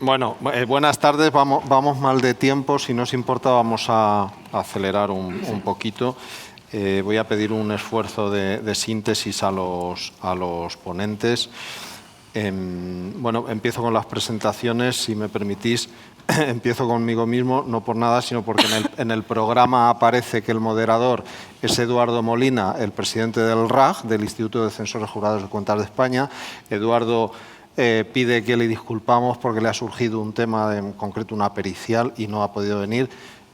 Bueno, buenas tardes. Vamos mal de tiempo. Si no os importa, vamos a acelerar un poquito. Voy a pedir un esfuerzo de síntesis a los ponentes. Bueno, empiezo con las presentaciones, si me permitís. Empiezo conmigo mismo, no por nada, sino porque en el programa aparece que el moderador es Eduardo Molina, el presidente del RAG, del Instituto de Censores Jurados de Cuentas de España. Eduardo pide que le disculpamos porque le ha surgido un tema, en concreto una pericial, y no ha podido venir.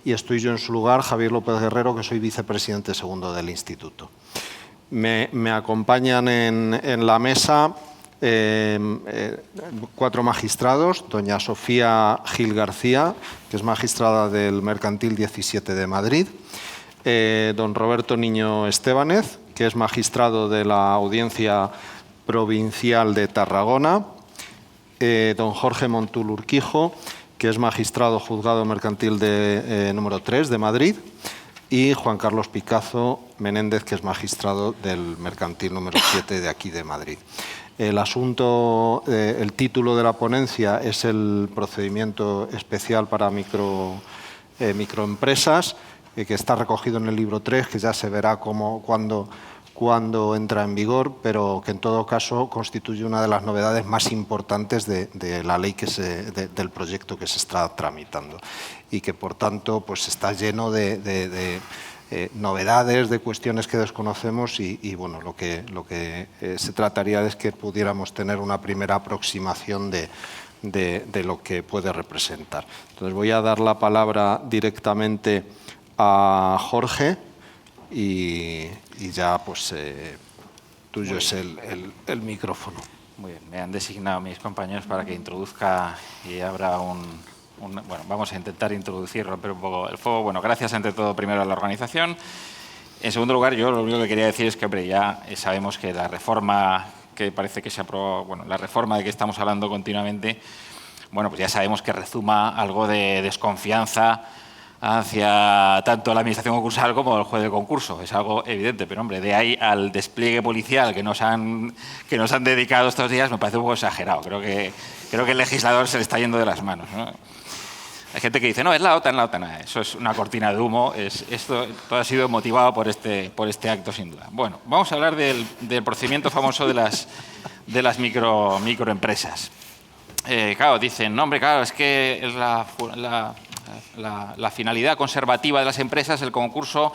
Y estoy yo en su lugar, Javier López Guerrero, que soy vicepresidente segundo del Instituto. Me acompañan en la mesa 4 magistrados: doña Sofía Gil García, que es magistrada del Mercantil 17 de Madrid; don Roberto Niño Estébanez, que es magistrado de la Audiencia Provincial de Tarragona; don Jorge Montul Urquijo, que es magistrado juzgado mercantil número 3 de Madrid; y Juan Carlos Picazo Menéndez, que es magistrado del mercantil número 7 de aquí de Madrid. El título de la ponencia es el procedimiento especial para microempresas, que está recogido en el libro 3, que ya se verá cuándo entra en vigor, pero que en todo caso constituye una de las novedades más importantes de la ley del proyecto que se está tramitando, y que por tanto pues está lleno de novedades, de cuestiones que desconocemos, y bueno, lo que se trataría es que pudiéramos tener una primera aproximación de lo que puede representar. Entonces voy a dar la palabra directamente a Jorge, y ya pues tuyo es el micrófono. Muy bien, me han designado mis compañeros para que introduzca, y habrá bueno, vamos a intentar introducir, romper un poco el fuego. Bueno, gracias ante todo primero a la organización. En segundo lugar, yo lo único que quería decir es que, hombre, ya sabemos que la reforma que parece que se aprobó, bueno, la reforma de que estamos hablando continuamente, bueno, pues ya sabemos que rezuma algo de desconfianza hacia tanto la administración concursal como el juez del concurso. Es algo evidente, pero hombre, de ahí al despliegue policial que nos han dedicado estos días me parece un poco exagerado. Creo que el legislador se le está yendo de las manos, ¿no? Hay gente que dice, no, es la OTAN, eso es una cortina de humo. Esto todo ha sido motivado por este acto, sin duda. Bueno, vamos a hablar del procedimiento famoso de las microempresas. Claro, dicen, no, hombre, claro, es que es la finalidad conservativa de las empresas, el concurso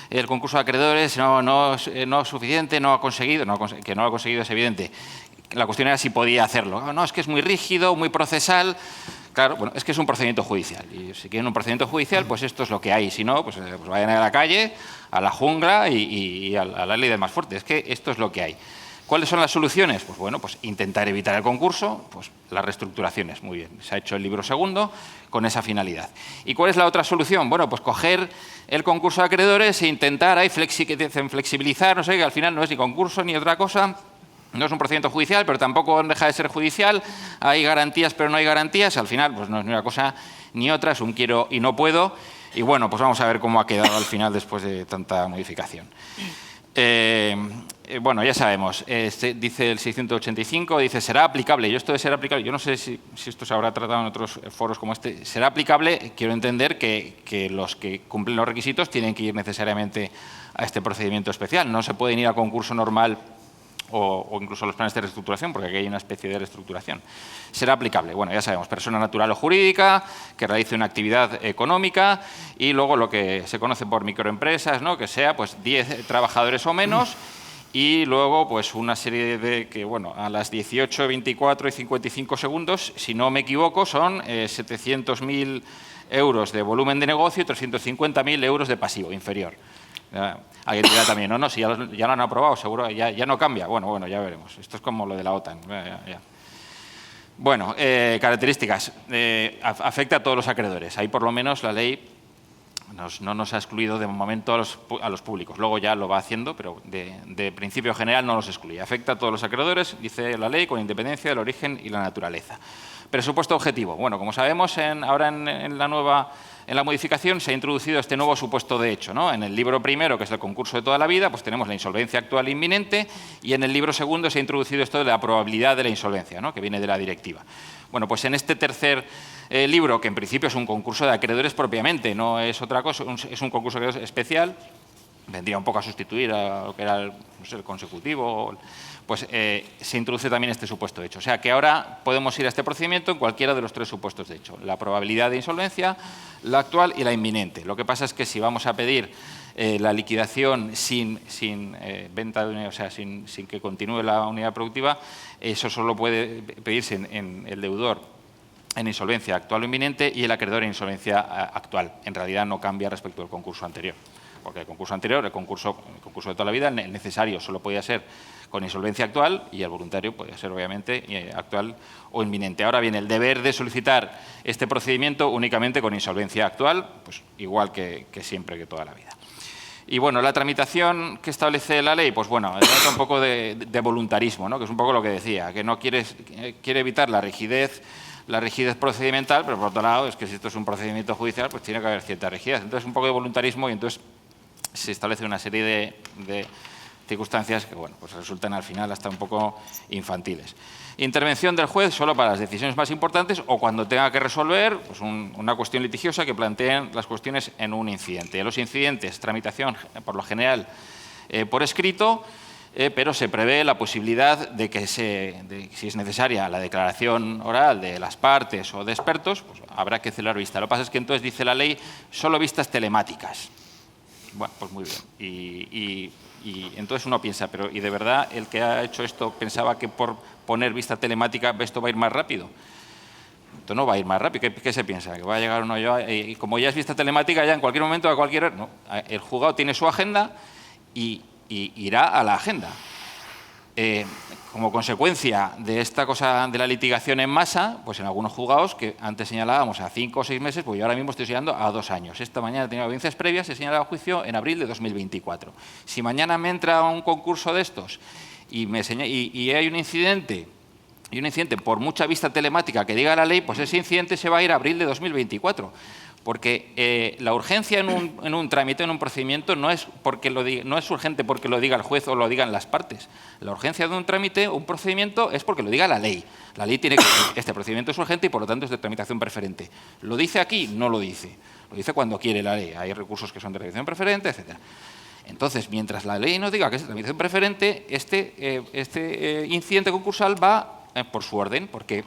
de acreedores no es suficiente, que no lo ha conseguido es evidente. La cuestión era si podía hacerlo. No, es que es muy rígido, muy procesal. Claro, bueno, es que es un procedimiento judicial, y si quieren un procedimiento judicial, pues esto es lo que hay. Si no, pues vayan a la calle, a la jungla y a la ley del más fuerte. Es que esto es lo que hay. ¿Cuáles son las soluciones? Pues bueno, pues intentar evitar el concurso, pues las reestructuraciones. Muy bien, se ha hecho el libro segundo con esa finalidad. ¿Y cuál es la otra solución? Bueno, pues coger el concurso de acreedores e intentar ahí flexibilizar, no sé, que al final no es ni concurso ni otra cosa. No es un procedimiento judicial, pero tampoco deja de ser judicial. Hay garantías, pero no hay garantías. Al final, pues no es ni una cosa ni otra, es un quiero y no puedo. Y bueno, pues vamos a ver cómo ha quedado al final después de tanta modificación. Bueno, ya sabemos, dice el 685, dice será aplicable. Yo esto de ser aplicable, yo no sé si esto se habrá tratado en otros foros como este. Será aplicable, quiero entender que los que cumplen los requisitos tienen que ir necesariamente a este procedimiento especial. No se pueden ir a concurso normal o incluso los planes de reestructuración, porque aquí hay una especie de reestructuración. Será aplicable, bueno, ya sabemos, persona natural o jurídica que realice una actividad económica, y luego lo que se conoce por microempresas, ¿no? Que sea pues 10 trabajadores o menos, y luego pues una serie de que, bueno, a las 18, 24 y 55 segundos, si no me equivoco, son 700.000 euros de volumen de negocio y 350.000 euros de pasivo inferior. Alguien dirá también, no, si ya lo han aprobado, seguro, ya no cambia. Bueno, ya veremos. Esto es como lo de la OTAN. Ya. Bueno, características. Afecta a todos los acreedores. Ahí por lo menos la ley no nos ha excluido de momento a los públicos. Luego ya lo va haciendo, pero de principio general no los excluye. Afecta a todos los acreedores, dice la ley, con independencia del origen y la naturaleza. Presupuesto objetivo. Bueno, como sabemos, ahora en la modificación se ha introducido este nuevo supuesto de hecho, ¿no? En el libro primero, que es el concurso de toda la vida, pues tenemos la insolvencia actual e inminente, y en el libro segundo se ha introducido esto de la probabilidad de la insolvencia, ¿no? Que viene de la directiva. Bueno, pues en este tercer libro, que en principio es un concurso de acreedores propiamente, no es otra cosa, es un concurso especial, vendría un poco a sustituir a lo que era el consecutivo, pues se introduce también este supuesto de hecho. O sea que ahora podemos ir a este procedimiento en cualquiera de los tres supuestos de hecho. La probabilidad de insolvencia, la actual y la inminente. Lo que pasa es que si vamos a pedir la liquidación sin venta de unidad, o sea, sin que continúe la unidad productiva, eso solo puede pedirse en el deudor en insolvencia actual o inminente y el acreedor en insolvencia actual. En realidad no cambia respecto al concurso anterior. Porque el concurso anterior, el concurso de toda la vida, el necesario solo podía ser con insolvencia actual y el voluntario podía ser, obviamente, actual o inminente. Ahora bien, el deber de solicitar este procedimiento únicamente con insolvencia actual, pues igual que siempre, que toda la vida. Y bueno, la tramitación que establece la ley, pues bueno, trata un poco de voluntarismo, ¿no? Que es un poco lo que decía, que no quiere evitar la rigidez procedimental, pero por otro lado, es que si esto es un procedimiento judicial, pues tiene que haber cierta rigidez. Entonces, un poco de voluntarismo y entonces se establece una serie de circunstancias que, bueno, pues resultan al final hasta un poco infantiles. Intervención del juez solo para las decisiones más importantes o cuando tenga que resolver pues una cuestión litigiosa que planteen las cuestiones en un incidente. Los incidentes, tramitación por lo general por escrito, pero se prevé la posibilidad de que, si es necesaria la declaración oral de las partes o de expertos, pues habrá que celebrar vista. Lo que pasa es que entonces dice la ley solo vistas telemáticas. Bueno, pues muy bien. Y entonces uno piensa, pero ¿y de verdad el que ha hecho esto pensaba que por poner vista telemática esto va a ir más rápido? Esto no va a ir más rápido. ¿Qué se piensa? ¿Que va a llegar uno y como ya es vista telemática, ya en cualquier momento, a cualquier hora? No, el juzgado tiene su agenda y irá a la agenda. Como consecuencia de esta cosa de la litigación en masa, pues en algunos juzgados que antes señalábamos a 5 o 6 meses, pues yo ahora mismo estoy señalando a 2 años. Esta mañana he tenido audiencias previas, he señalado a juicio en abril de 2024. Si mañana me entra un concurso de estos y hay un incidente, por mucha vista telemática que diga la ley, pues ese incidente se va a ir a abril de 2024. Porque la urgencia en un trámite, en un procedimiento, no es urgente porque lo diga el juez o lo digan las partes. La urgencia de un trámite, un procedimiento, es porque lo diga la ley. La ley tiene que decir, este procedimiento es urgente y por lo tanto es de tramitación preferente. ¿Lo dice aquí? No lo dice. Lo dice cuando quiere la ley. Hay recursos que son de tramitación preferente, etc. Entonces, mientras la ley nos diga que es de tramitación preferente, este incidente concursal va por su orden, porque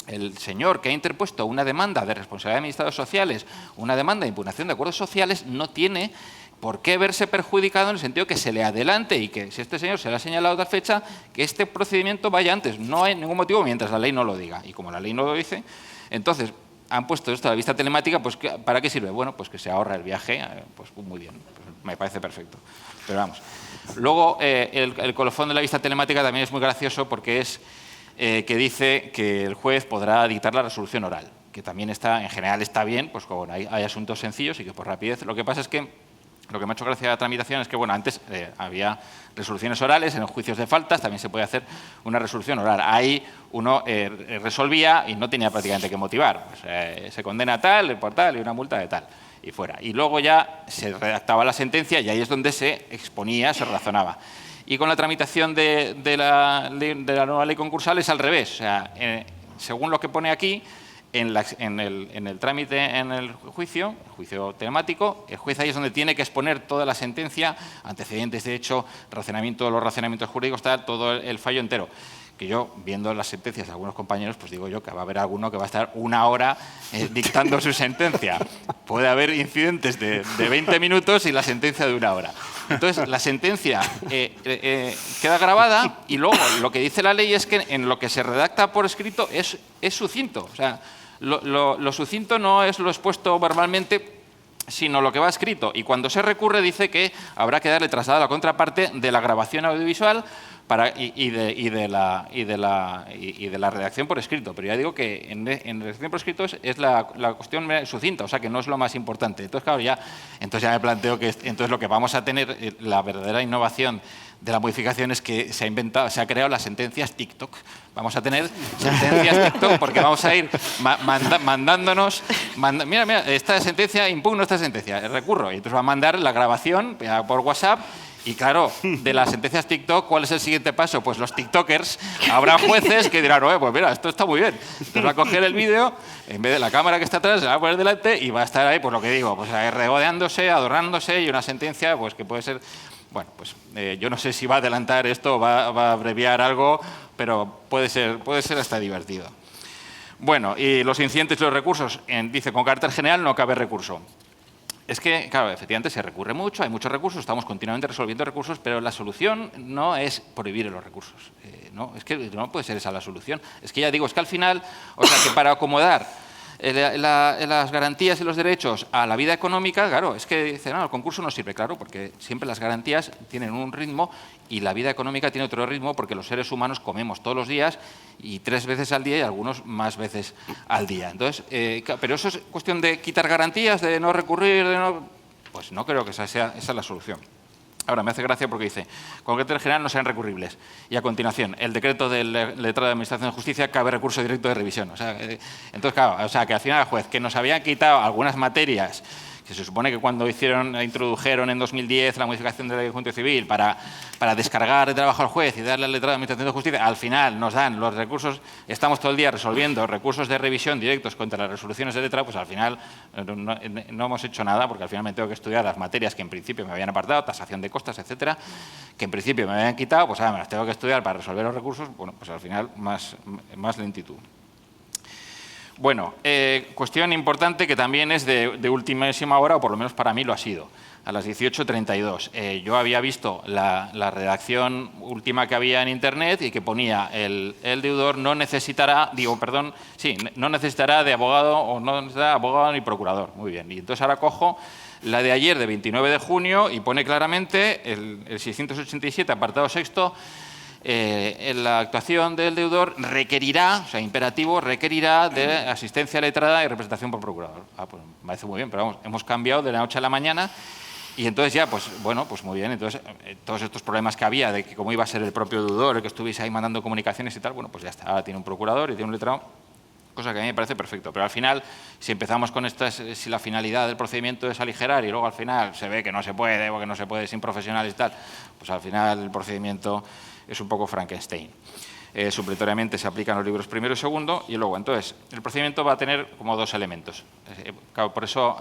el señor que ha interpuesto una demanda de responsabilidad de administrados sociales, una demanda de impugnación de acuerdos sociales, no tiene por qué verse perjudicado en el sentido que se le adelante y que si este señor se le ha señalado tal fecha, que este procedimiento vaya antes. No hay ningún motivo mientras la ley no lo diga. Y como la ley no lo dice, entonces han puesto esto a la vista telemática, pues ¿para qué sirve? Bueno, pues que se ahorra el viaje, pues muy bien, pues me parece perfecto. Pero vamos. Luego, el colofón de la vista telemática también es muy gracioso porque es que dice que el juez podrá dictar la resolución oral, que también en general está bien, pues como hay asuntos sencillos y que por rapidez. Lo que pasa es que lo que me ha hecho gracia de la tramitación es que, bueno, antes había resoluciones orales, en los juicios de faltas también se puede hacer una resolución oral. Ahí uno resolvía y no tenía prácticamente que motivar. Pues, se condena tal, por tal y una multa de tal. Y fuera. Y luego ya se redactaba la sentencia y ahí es donde se exponía, se razonaba. Y con la tramitación de la nueva ley concursal es al revés. O sea, según lo que pone aquí, en el trámite, en el juicio telemático, el juez ahí es donde tiene que exponer toda la sentencia, antecedentes de hecho, los razonamientos jurídicos, todo el fallo entero. Que yo, viendo las sentencias de algunos compañeros, pues digo yo que va a haber alguno que va a estar 1 hora dictando su sentencia. Puede haber incidentes de 20 minutos y la sentencia de 1 hora. Entonces, la sentencia queda grabada y luego lo que dice la ley es que en lo que se redacta por escrito es sucinto. O sea, lo sucinto no es lo expuesto verbalmente, sino lo que va escrito. Y cuando se recurre dice que habrá que darle traslado a la contraparte de la grabación audiovisual y de la redacción por escrito. Pero ya digo que en redacción por escrito es la cuestión sucinta, o sea que no es lo más importante. Entonces, claro, ya me planteo que entonces lo que vamos a tener, la verdadera innovación de la modificación es que se ha creado las sentencias TikTok. Vamos a tener sentencias TikTok porque vamos a ir mandándonos... mira, esta sentencia, impugno esta sentencia, recurro. Y entonces va a mandar la grabación por WhatsApp. Y claro, de las sentencias TikTok, ¿cuál es el siguiente paso? Pues los TikTokers, habrá jueces que dirán, pues mira, esto está muy bien. Entonces va a coger el vídeo, en vez de la cámara que está atrás, se va a poner delante y va a estar ahí, pues lo que digo, pues regodeándose, adornándose y una sentencia pues que puede ser... Bueno, pues yo no sé si va a adelantar esto o va a abreviar algo, pero puede ser hasta divertido. Bueno, y los incidentes y los recursos, dice, con carácter general no cabe recurso. Es que, claro, efectivamente se recurre mucho, hay muchos recursos, estamos continuamente resolviendo recursos, pero la solución no es prohibir los recursos. No, es que no puede ser esa la solución. Es que ya digo, es que al final, o sea, que para acomodar las garantías y los derechos a la vida económica, claro, es que dice, no, el concurso no sirve, claro, porque siempre las garantías tienen un ritmo y la vida económica tiene otro ritmo porque los seres humanos comemos todos los días y 3 veces al día y algunos más veces al día. Entonces, pero eso es cuestión de quitar garantías, de no recurrir, pues no creo que esa sea la solución. Ahora, me hace gracia porque dice, con carácter general no sean recurribles. Y a continuación, el decreto del letrado de Administración de Justicia cabe recurso directo de revisión. O sea, entonces, claro, o sea, que al final el juez, que nos había quitado algunas materias, que se supone que cuando introdujeron en 2010 la modificación de la ley de juicio civil para descargar el trabajo al juez y darle al letrado de Administración de Justicia, al final nos dan los recursos, estamos todo el día resolviendo recursos de revisión directos contra las resoluciones de letrado, pues al final no hemos hecho nada porque al final me tengo que estudiar las materias que en principio me habían apartado, tasación de costas, etcétera, que en principio me habían quitado, pues ahora me las tengo que estudiar para resolver los recursos, bueno, pues al final más lentitud. Bueno, cuestión importante que también es de ultimísima hora, o por lo menos para mí lo ha sido, a las 18:32. Yo había visto la redacción última que había en Internet y que ponía el deudor no necesitará, no necesitará de abogado o no necesitará abogado ni procurador. Muy bien, y entonces ahora cojo la de ayer, de 29 de junio, y pone claramente el 687, apartado sexto, en la actuación del deudor requerirá, o sea, imperativo, requerirá de asistencia letrada y representación por procurador. Pues me parece muy bien, pero vamos, hemos cambiado de la noche a la mañana y entonces ya, pues bueno, pues muy bien. Entonces, todos estos problemas que había de que cómo iba a ser el propio deudor, el que estuviese ahí mandando comunicaciones y tal, bueno, pues ya está. Ahora tiene un procurador y tiene un letrado, cosa que a mí me parece perfecto. Pero al final, si empezamos con si la finalidad del procedimiento es aligerar y luego al final se ve que no se puede o que no se puede sin profesionales y tal, pues al final el procedimiento es un poco Frankenstein. Supletoriamente se aplican los libros primero y segundo y luego, entonces, el procedimiento va a tener como 2 elementos. Claro, por eso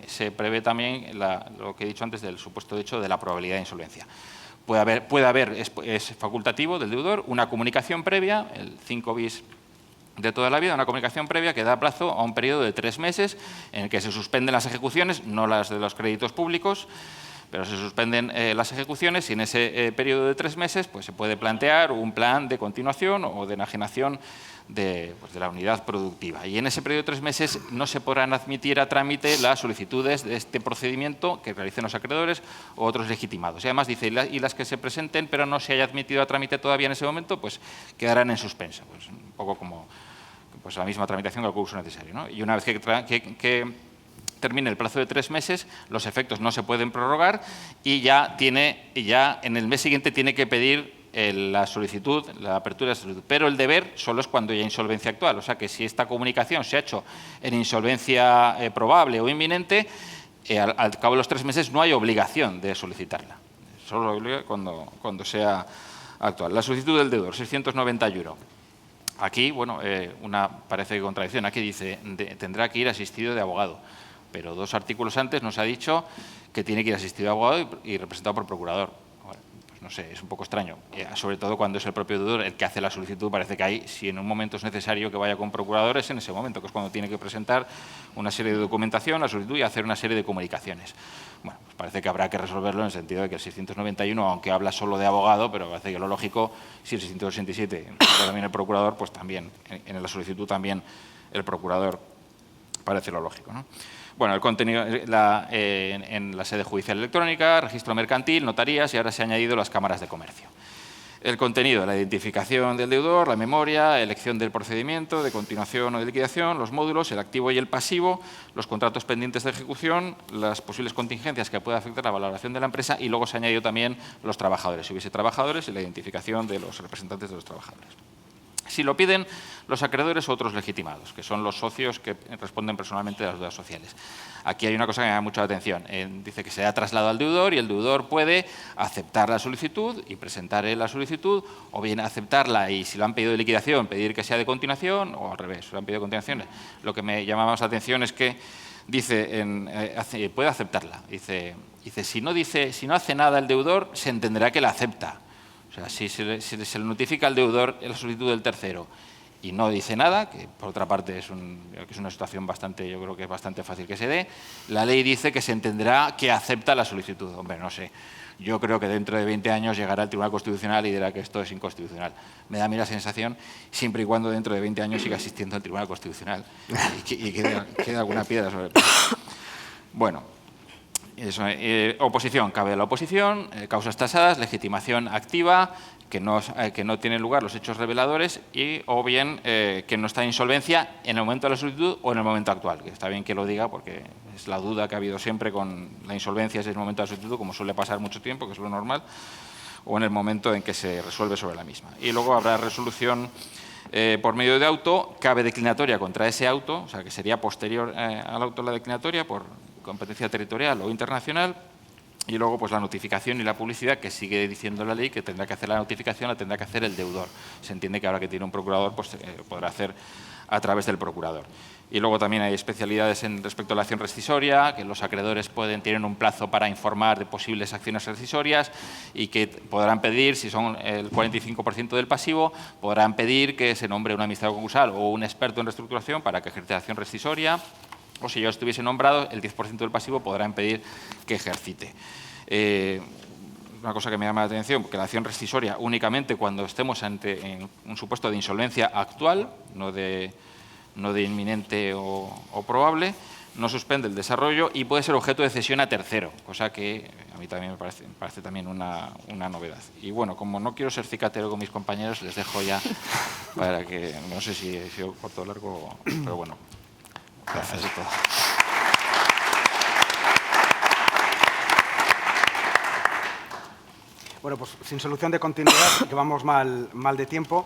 se prevé también lo que he dicho antes del supuesto hecho de la probabilidad de insolvencia. Puede haber, es facultativo del deudor, una comunicación previa, el 5 bis de toda la vida, una comunicación previa que da plazo a un periodo de 3 meses en el que se suspenden las ejecuciones, no las de los créditos públicos, pero se suspenden las ejecuciones y en ese periodo de 3 meses pues, se puede plantear un plan de continuación o de enajenación de la unidad productiva. Y en ese periodo de 3 meses no se podrán admitir a trámite las solicitudes de este procedimiento que realicen los acreedores o otros legitimados. Y además dice, y las que se presenten pero no se haya admitido a trámite todavía en ese momento, pues quedarán en suspenso. Pues, un poco como pues, la misma tramitación que el curso necesario, ¿no? Y una vez que termine el plazo de 3 meses, los efectos no se pueden prorrogar y ya en el mes siguiente tiene que pedir la solicitud, la apertura de la solicitud. Pero el deber solo es cuando haya insolvencia actual. O sea que si esta comunicación se ha hecho en insolvencia probable o inminente, al cabo de los 3 meses no hay obligación de solicitarla. Solo obliga cuando sea actual. La solicitud del deudor, 691. Aquí, bueno, parece que contradicción. Aquí dice, tendrá que ir asistido de abogado. Pero 2 artículos antes nos ha dicho que tiene que ir asistido de abogado y representado por procurador. Bueno, pues no sé, es un poco extraño. Sobre todo cuando es el propio deudor el que hace la solicitud, parece que ahí, si en un momento es necesario que vaya con procurador, es en ese momento, que es cuando tiene que presentar una serie de documentación, la solicitud y hacer una serie de comunicaciones. Bueno, pues parece que habrá que resolverlo en el sentido de que el 691, aunque habla solo de abogado, pero parece que lo lógico, si el 687 también el procurador, pues también, en la solicitud también el procurador parece lo lógico, ¿no? Bueno, el contenido en la sede judicial electrónica, registro mercantil, notarías y ahora se han añadido las cámaras de comercio. El contenido, la identificación del deudor, la memoria, elección del procedimiento de continuación o de liquidación, los módulos, el activo y el pasivo, los contratos pendientes de ejecución, las posibles contingencias que pueda afectar la valoración de la empresa y luego se añadió también los trabajadores. Si hubiese trabajadores y la identificación de los representantes de los trabajadores. Si lo piden los acreedores o otros legitimados, que son los socios que responden personalmente a las deudas sociales. Aquí hay una cosa que me da mucha atención. Dice que se da traslado al deudor y el deudor puede aceptar la solicitud y presentar la solicitud, o bien aceptarla y si lo han pedido de liquidación, pedir que sea de continuación, o al revés, si lo han pedido de continuación. Lo que me llama más la atención es que dice, puede aceptarla. Dice, si no hace nada el deudor, se entenderá que la acepta. O sea, si se le notifica al deudor la solicitud del tercero y no dice nada, que por otra parte es una situación yo creo que es bastante fácil que se dé, la ley dice que se entenderá que acepta la solicitud. Hombre, no sé, yo creo que dentro de 20 años llegará el Tribunal Constitucional y dirá que esto es inconstitucional. Me da a mí la sensación, siempre y cuando dentro de 20 años siga existiendo el Tribunal Constitucional y quede alguna piedra sobre el plato. Bueno. Eso, oposición, cabe la oposición, causas tasadas, legitimación activa, que no tienen lugar los hechos reveladores o bien que no está en insolvencia en el momento de la solicitud o en el momento actual. Que está bien que lo diga porque es la duda que ha habido siempre con la insolvencia, si es el momento de la solicitud, como suele pasar mucho tiempo, que es lo normal, o en el momento en que se resuelve sobre la misma. Y luego habrá resolución por medio de auto, cabe declinatoria contra ese auto, o sea que sería posterior al auto la declinatoria por competencia territorial o internacional, y luego pues la notificación y la publicidad, que sigue diciendo la ley que tendrá que hacer la notificación, la tendrá que hacer el deudor. Se entiende que ahora que tiene un procurador, pues podrá hacer a través del procurador. Y luego también hay especialidades respecto a la acción rescisoria, que los acreedores tienen un plazo para informar de posibles acciones rescisorias y que podrán pedir, si son el 45% del pasivo, podrán pedir que se nombre un administrador concursal o un experto en reestructuración para que ejerza acción rescisoria, o si yo estuviese nombrado, el 10% del pasivo podrán pedir que ejercite. Una cosa que me llama la atención, que la acción rescisoria únicamente cuando estemos en un supuesto de insolvencia actual, no de inminente o probable, no suspende el desarrollo y puede ser objeto de cesión a tercero, cosa que a mí también me parece también una novedad. Y bueno, como no quiero ser cicatero con mis compañeros, les dejo ya para que, no sé si he sido corto o largo, pero bueno, gracias a todos. Bueno, pues sin solución de continuidad, que vamos mal de tiempo.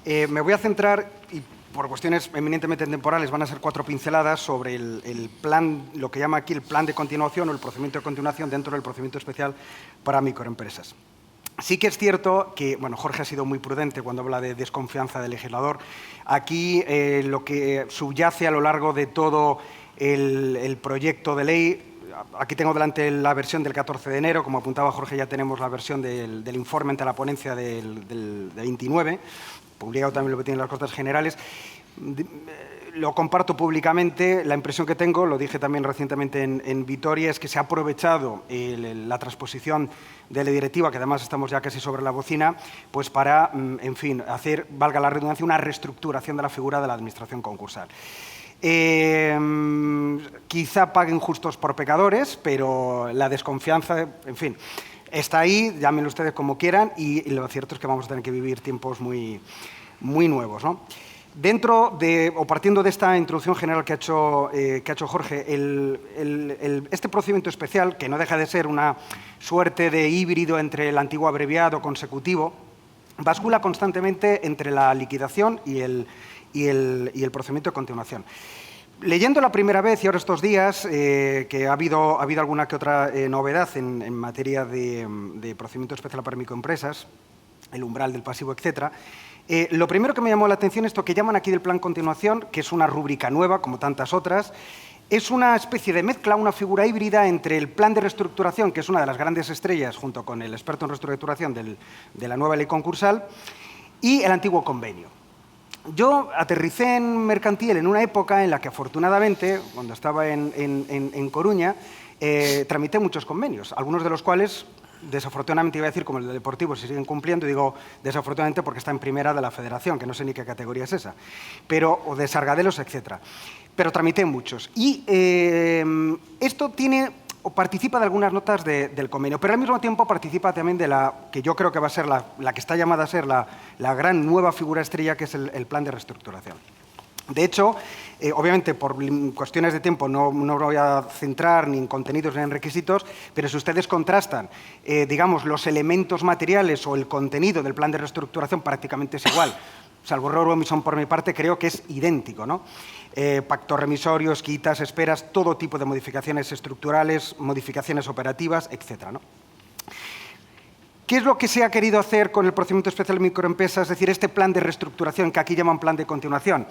Me voy a centrar, y por cuestiones eminentemente temporales van a ser 4 pinceladas sobre el plan, lo que llama aquí el plan de continuación o el procedimiento de continuación dentro del procedimiento especial para microempresas. Sí que es cierto que, bueno, Jorge ha sido muy prudente cuando habla de desconfianza del legislador. Aquí lo que subyace a lo largo de todo el proyecto de ley. Aquí tengo delante la versión del 14 de enero, como apuntaba Jorge, ya tenemos la versión del informe ante la ponencia del 29, publicado también lo que tienen las Cortes Generales. Lo comparto públicamente, la impresión que tengo, lo dije también recientemente en Vitoria, es que se ha aprovechado la transposición de la directiva, que además estamos ya casi sobre la bocina, pues para, en fin, hacer, valga la redundancia, una reestructuración de la figura de la administración concursal. Quizá paguen justos por pecadores, pero la desconfianza, en fin, está ahí, llámenlo ustedes como quieran, y lo cierto es que vamos a tener que vivir tiempos muy nuevos, ¿no? Dentro de, o partiendo de esta introducción general que ha hecho Jorge, este procedimiento especial, que no deja de ser una suerte de híbrido entre el antiguo abreviado consecutivo, bascula constantemente entre la liquidación y el procedimiento de continuación. Leyendo la primera vez y ahora estos días, que ha habido alguna que otra novedad en materia de procedimiento especial para microempresas, el umbral del pasivo, etcétera, lo primero que me llamó la atención es esto que llaman aquí del plan continuación, que es una rúbrica nueva, como tantas otras. Es una especie de mezcla, una figura híbrida entre el plan de reestructuración, que es una de las grandes estrellas, junto con el experto en reestructuración de la nueva ley concursal, y el antiguo convenio. Yo aterricé en Mercantil en una época en la que, afortunadamente, cuando estaba en Coruña, tramité muchos convenios, algunos de los cuales, desafortunadamente, iba a decir, como el de Deportivo, se siguen cumpliendo, y digo desafortunadamente porque está en primera de la Federación, que no sé ni qué categoría es esa, o de Sargadelos, etcétera. Pero tramité muchos. Y esto tiene participa de algunas notas del convenio, pero al mismo tiempo participa también de la que yo creo que va a ser la que está llamada a ser la gran nueva figura estrella, que es el plan de reestructuración. De hecho, obviamente por cuestiones de tiempo no me voy a centrar ni en contenidos ni en requisitos, pero si ustedes contrastan, digamos, los elementos materiales o el contenido del plan de reestructuración, prácticamente es igual. Salvo error o omisión por mi parte, creo que es idéntico, ¿no? Pacto remisorio, quitas, esperas, todo tipo de modificaciones estructurales, modificaciones operativas, etcétera, ¿no? ¿Qué es lo que se ha querido hacer con el procedimiento especial de microempresas? Es decir, este plan de reestructuración, que aquí llaman plan de continuación,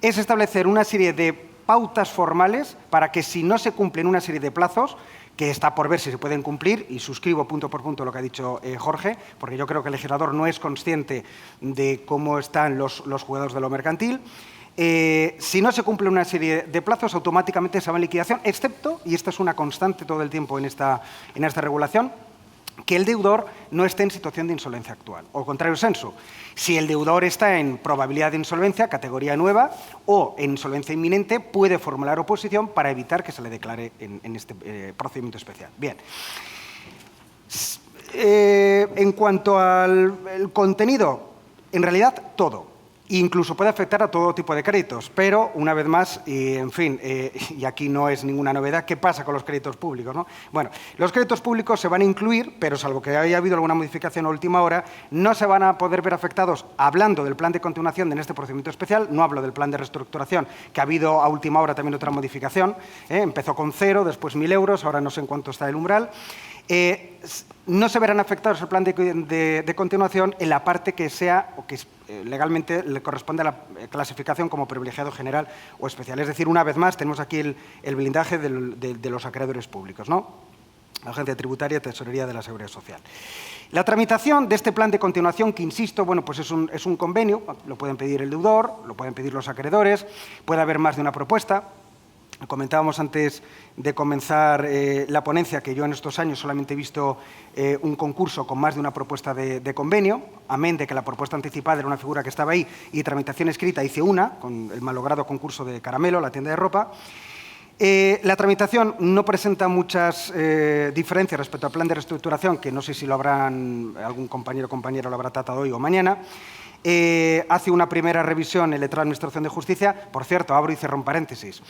es establecer una serie de pautas formales para que, si no se cumplen una serie de plazos, que está por ver si se pueden cumplir, y suscribo punto por punto lo que ha dicho Jorge, porque yo creo que el legislador no es consciente de cómo están los jugados de lo mercantil. Si no se cumple una serie de plazos, automáticamente se va en liquidación, excepto, y esta es una constante todo el tiempo en esta regulación, que el deudor no esté en situación de insolvencia actual, o contrario sensu. Si el deudor está en probabilidad de insolvencia, categoría nueva, o en insolvencia inminente, puede formular oposición para evitar que se le declare en este procedimiento especial. Bien. En cuanto al contenido, en realidad todo. Incluso puede afectar a todo tipo de créditos, pero, una vez más, en fin, y aquí no es ninguna novedad, ¿qué pasa con los créditos públicos, no? Bueno, los créditos públicos se van a incluir, pero salvo que haya habido alguna modificación a última hora, no se van a poder ver afectados, hablando del plan de continuación en este procedimiento especial, no hablo del plan de reestructuración, que ha habido a última hora también otra modificación, empezó con 0, después 1.000 euros, ahora no sé en cuánto está el umbral. No se verán afectados el plan de continuación en la parte que sea o que legalmente le corresponde a la clasificación como privilegiado general o especial. Es decir, una vez más, tenemos aquí el blindaje de los acreedores públicos, ¿no? Agencia Tributaria, Tesorería de la Seguridad Social. La tramitación de este plan de continuación, que insisto, bueno, pues es un convenio, lo pueden pedir el deudor, lo pueden pedir los acreedores, puede haber más de una propuesta. Comentábamos antes de comenzar la ponencia que yo en estos años solamente he visto un concurso con más de una propuesta de convenio, amén de que la propuesta anticipada era una figura que estaba ahí y tramitación escrita hice una, con el malogrado concurso de Caramelo, la tienda de ropa. La tramitación no presenta muchas diferencias respecto al plan de reestructuración, que no sé si lo habrán, algún compañero o compañera lo habrá tratado hoy o mañana. Hace una primera revisión el letrado de Administración de Justicia. Por cierto, abro y cierro un paréntesis.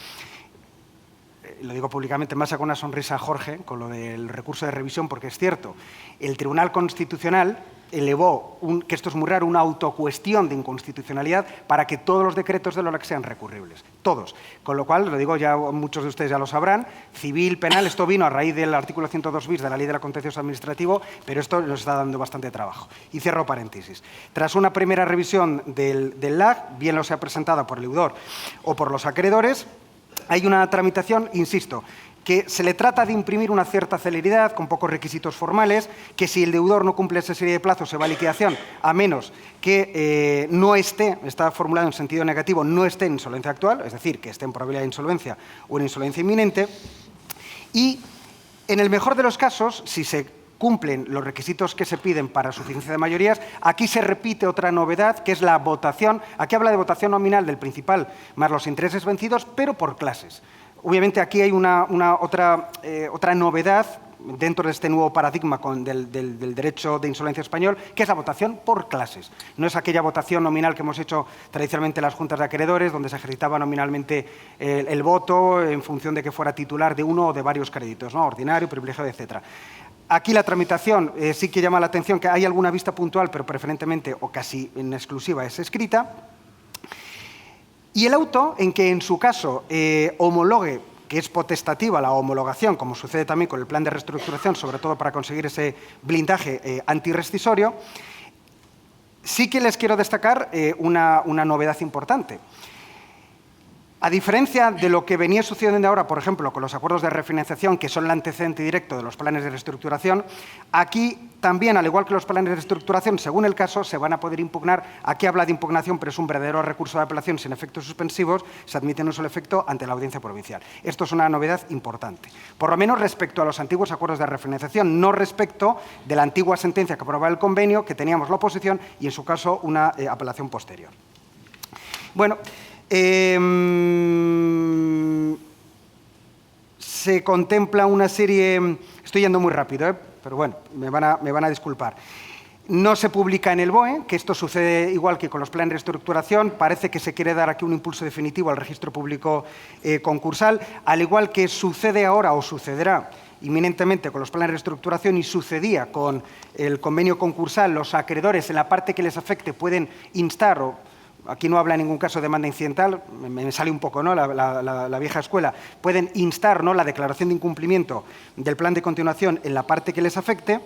Lo digo públicamente, me saca una sonrisa Jorge con lo del recurso de revisión, porque es cierto, el Tribunal Constitucional elevó, que esto es muy raro, una autocuestión de inconstitucionalidad para que todos los decretos de la LOLEC sean recurribles, todos. Con lo cual, lo digo, ya muchos de ustedes ya lo sabrán, civil, penal, esto vino a raíz del artículo 102 bis de la Ley de la Contencioso Administrativo, pero esto nos está dando bastante trabajo. Y cierro paréntesis. Tras una primera revisión del LAG, bien lo sea presentada por el deudor o por los acreedores, hay una tramitación, insisto, que se le trata de imprimir una cierta celeridad con pocos requisitos formales, que si el deudor no cumple esa serie de plazos se va a liquidación, a menos que no esté, está formulado en sentido negativo, no esté en insolvencia actual, es decir, que esté en probabilidad de insolvencia o en insolvencia inminente. Y en el mejor de los casos, si se cumplen los requisitos que se piden para suficiencia de mayorías, aquí se repite otra novedad, que es la votación. Aquí habla de votación nominal del principal más los intereses vencidos, pero por clases. Obviamente aquí hay otra novedad dentro de este nuevo paradigma del derecho de insolvencia español, que es la votación por clases. No es aquella votación nominal que hemos hecho tradicionalmente en las juntas de acreedores, donde se ejercitaba nominalmente el voto en función de que fuera titular de uno o de varios créditos, ¿no? Ordinario, privilegiado, etcétera. Aquí la tramitación sí que llama la atención, que hay alguna vista puntual, pero preferentemente o casi en exclusiva es escrita. Y el auto, en que en su caso homologue, que es potestativa la homologación, como sucede también con el plan de reestructuración, sobre todo para conseguir ese blindaje antirrescisorio, sí que les quiero destacar una novedad importante. A diferencia de lo que venía sucediendo ahora, por ejemplo, con los acuerdos de refinanciación, que son el antecedente directo de los planes de reestructuración, aquí también, al igual que los planes de reestructuración, según el caso, se van a poder impugnar. Aquí habla de impugnación, pero es un verdadero recurso de apelación sin efectos suspensivos, se admite en un solo efecto ante la audiencia provincial. Esto es una novedad importante, por lo menos respecto a los antiguos acuerdos de refinanciación, no respecto de la antigua sentencia que aprobaba el convenio, que teníamos la oposición y, en su caso, una apelación posterior. Bueno, se contempla una serie... Estoy yendo muy rápido, pero bueno, me van a disculpar. No se publica en el BOE, que esto sucede igual que con los planes de reestructuración. Parece que se quiere dar aquí un impulso definitivo al registro público concursal, al igual que sucede ahora o sucederá inminentemente con los planes de reestructuración y sucedía con el convenio concursal. Los acreedores, en la parte que les afecte, pueden instar, o aquí no habla en ningún caso de demanda incidental, me sale un poco, ¿no?, la vieja escuela, pueden instar, ¿no?, la declaración de incumplimiento del plan de continuación en la parte que les afecte.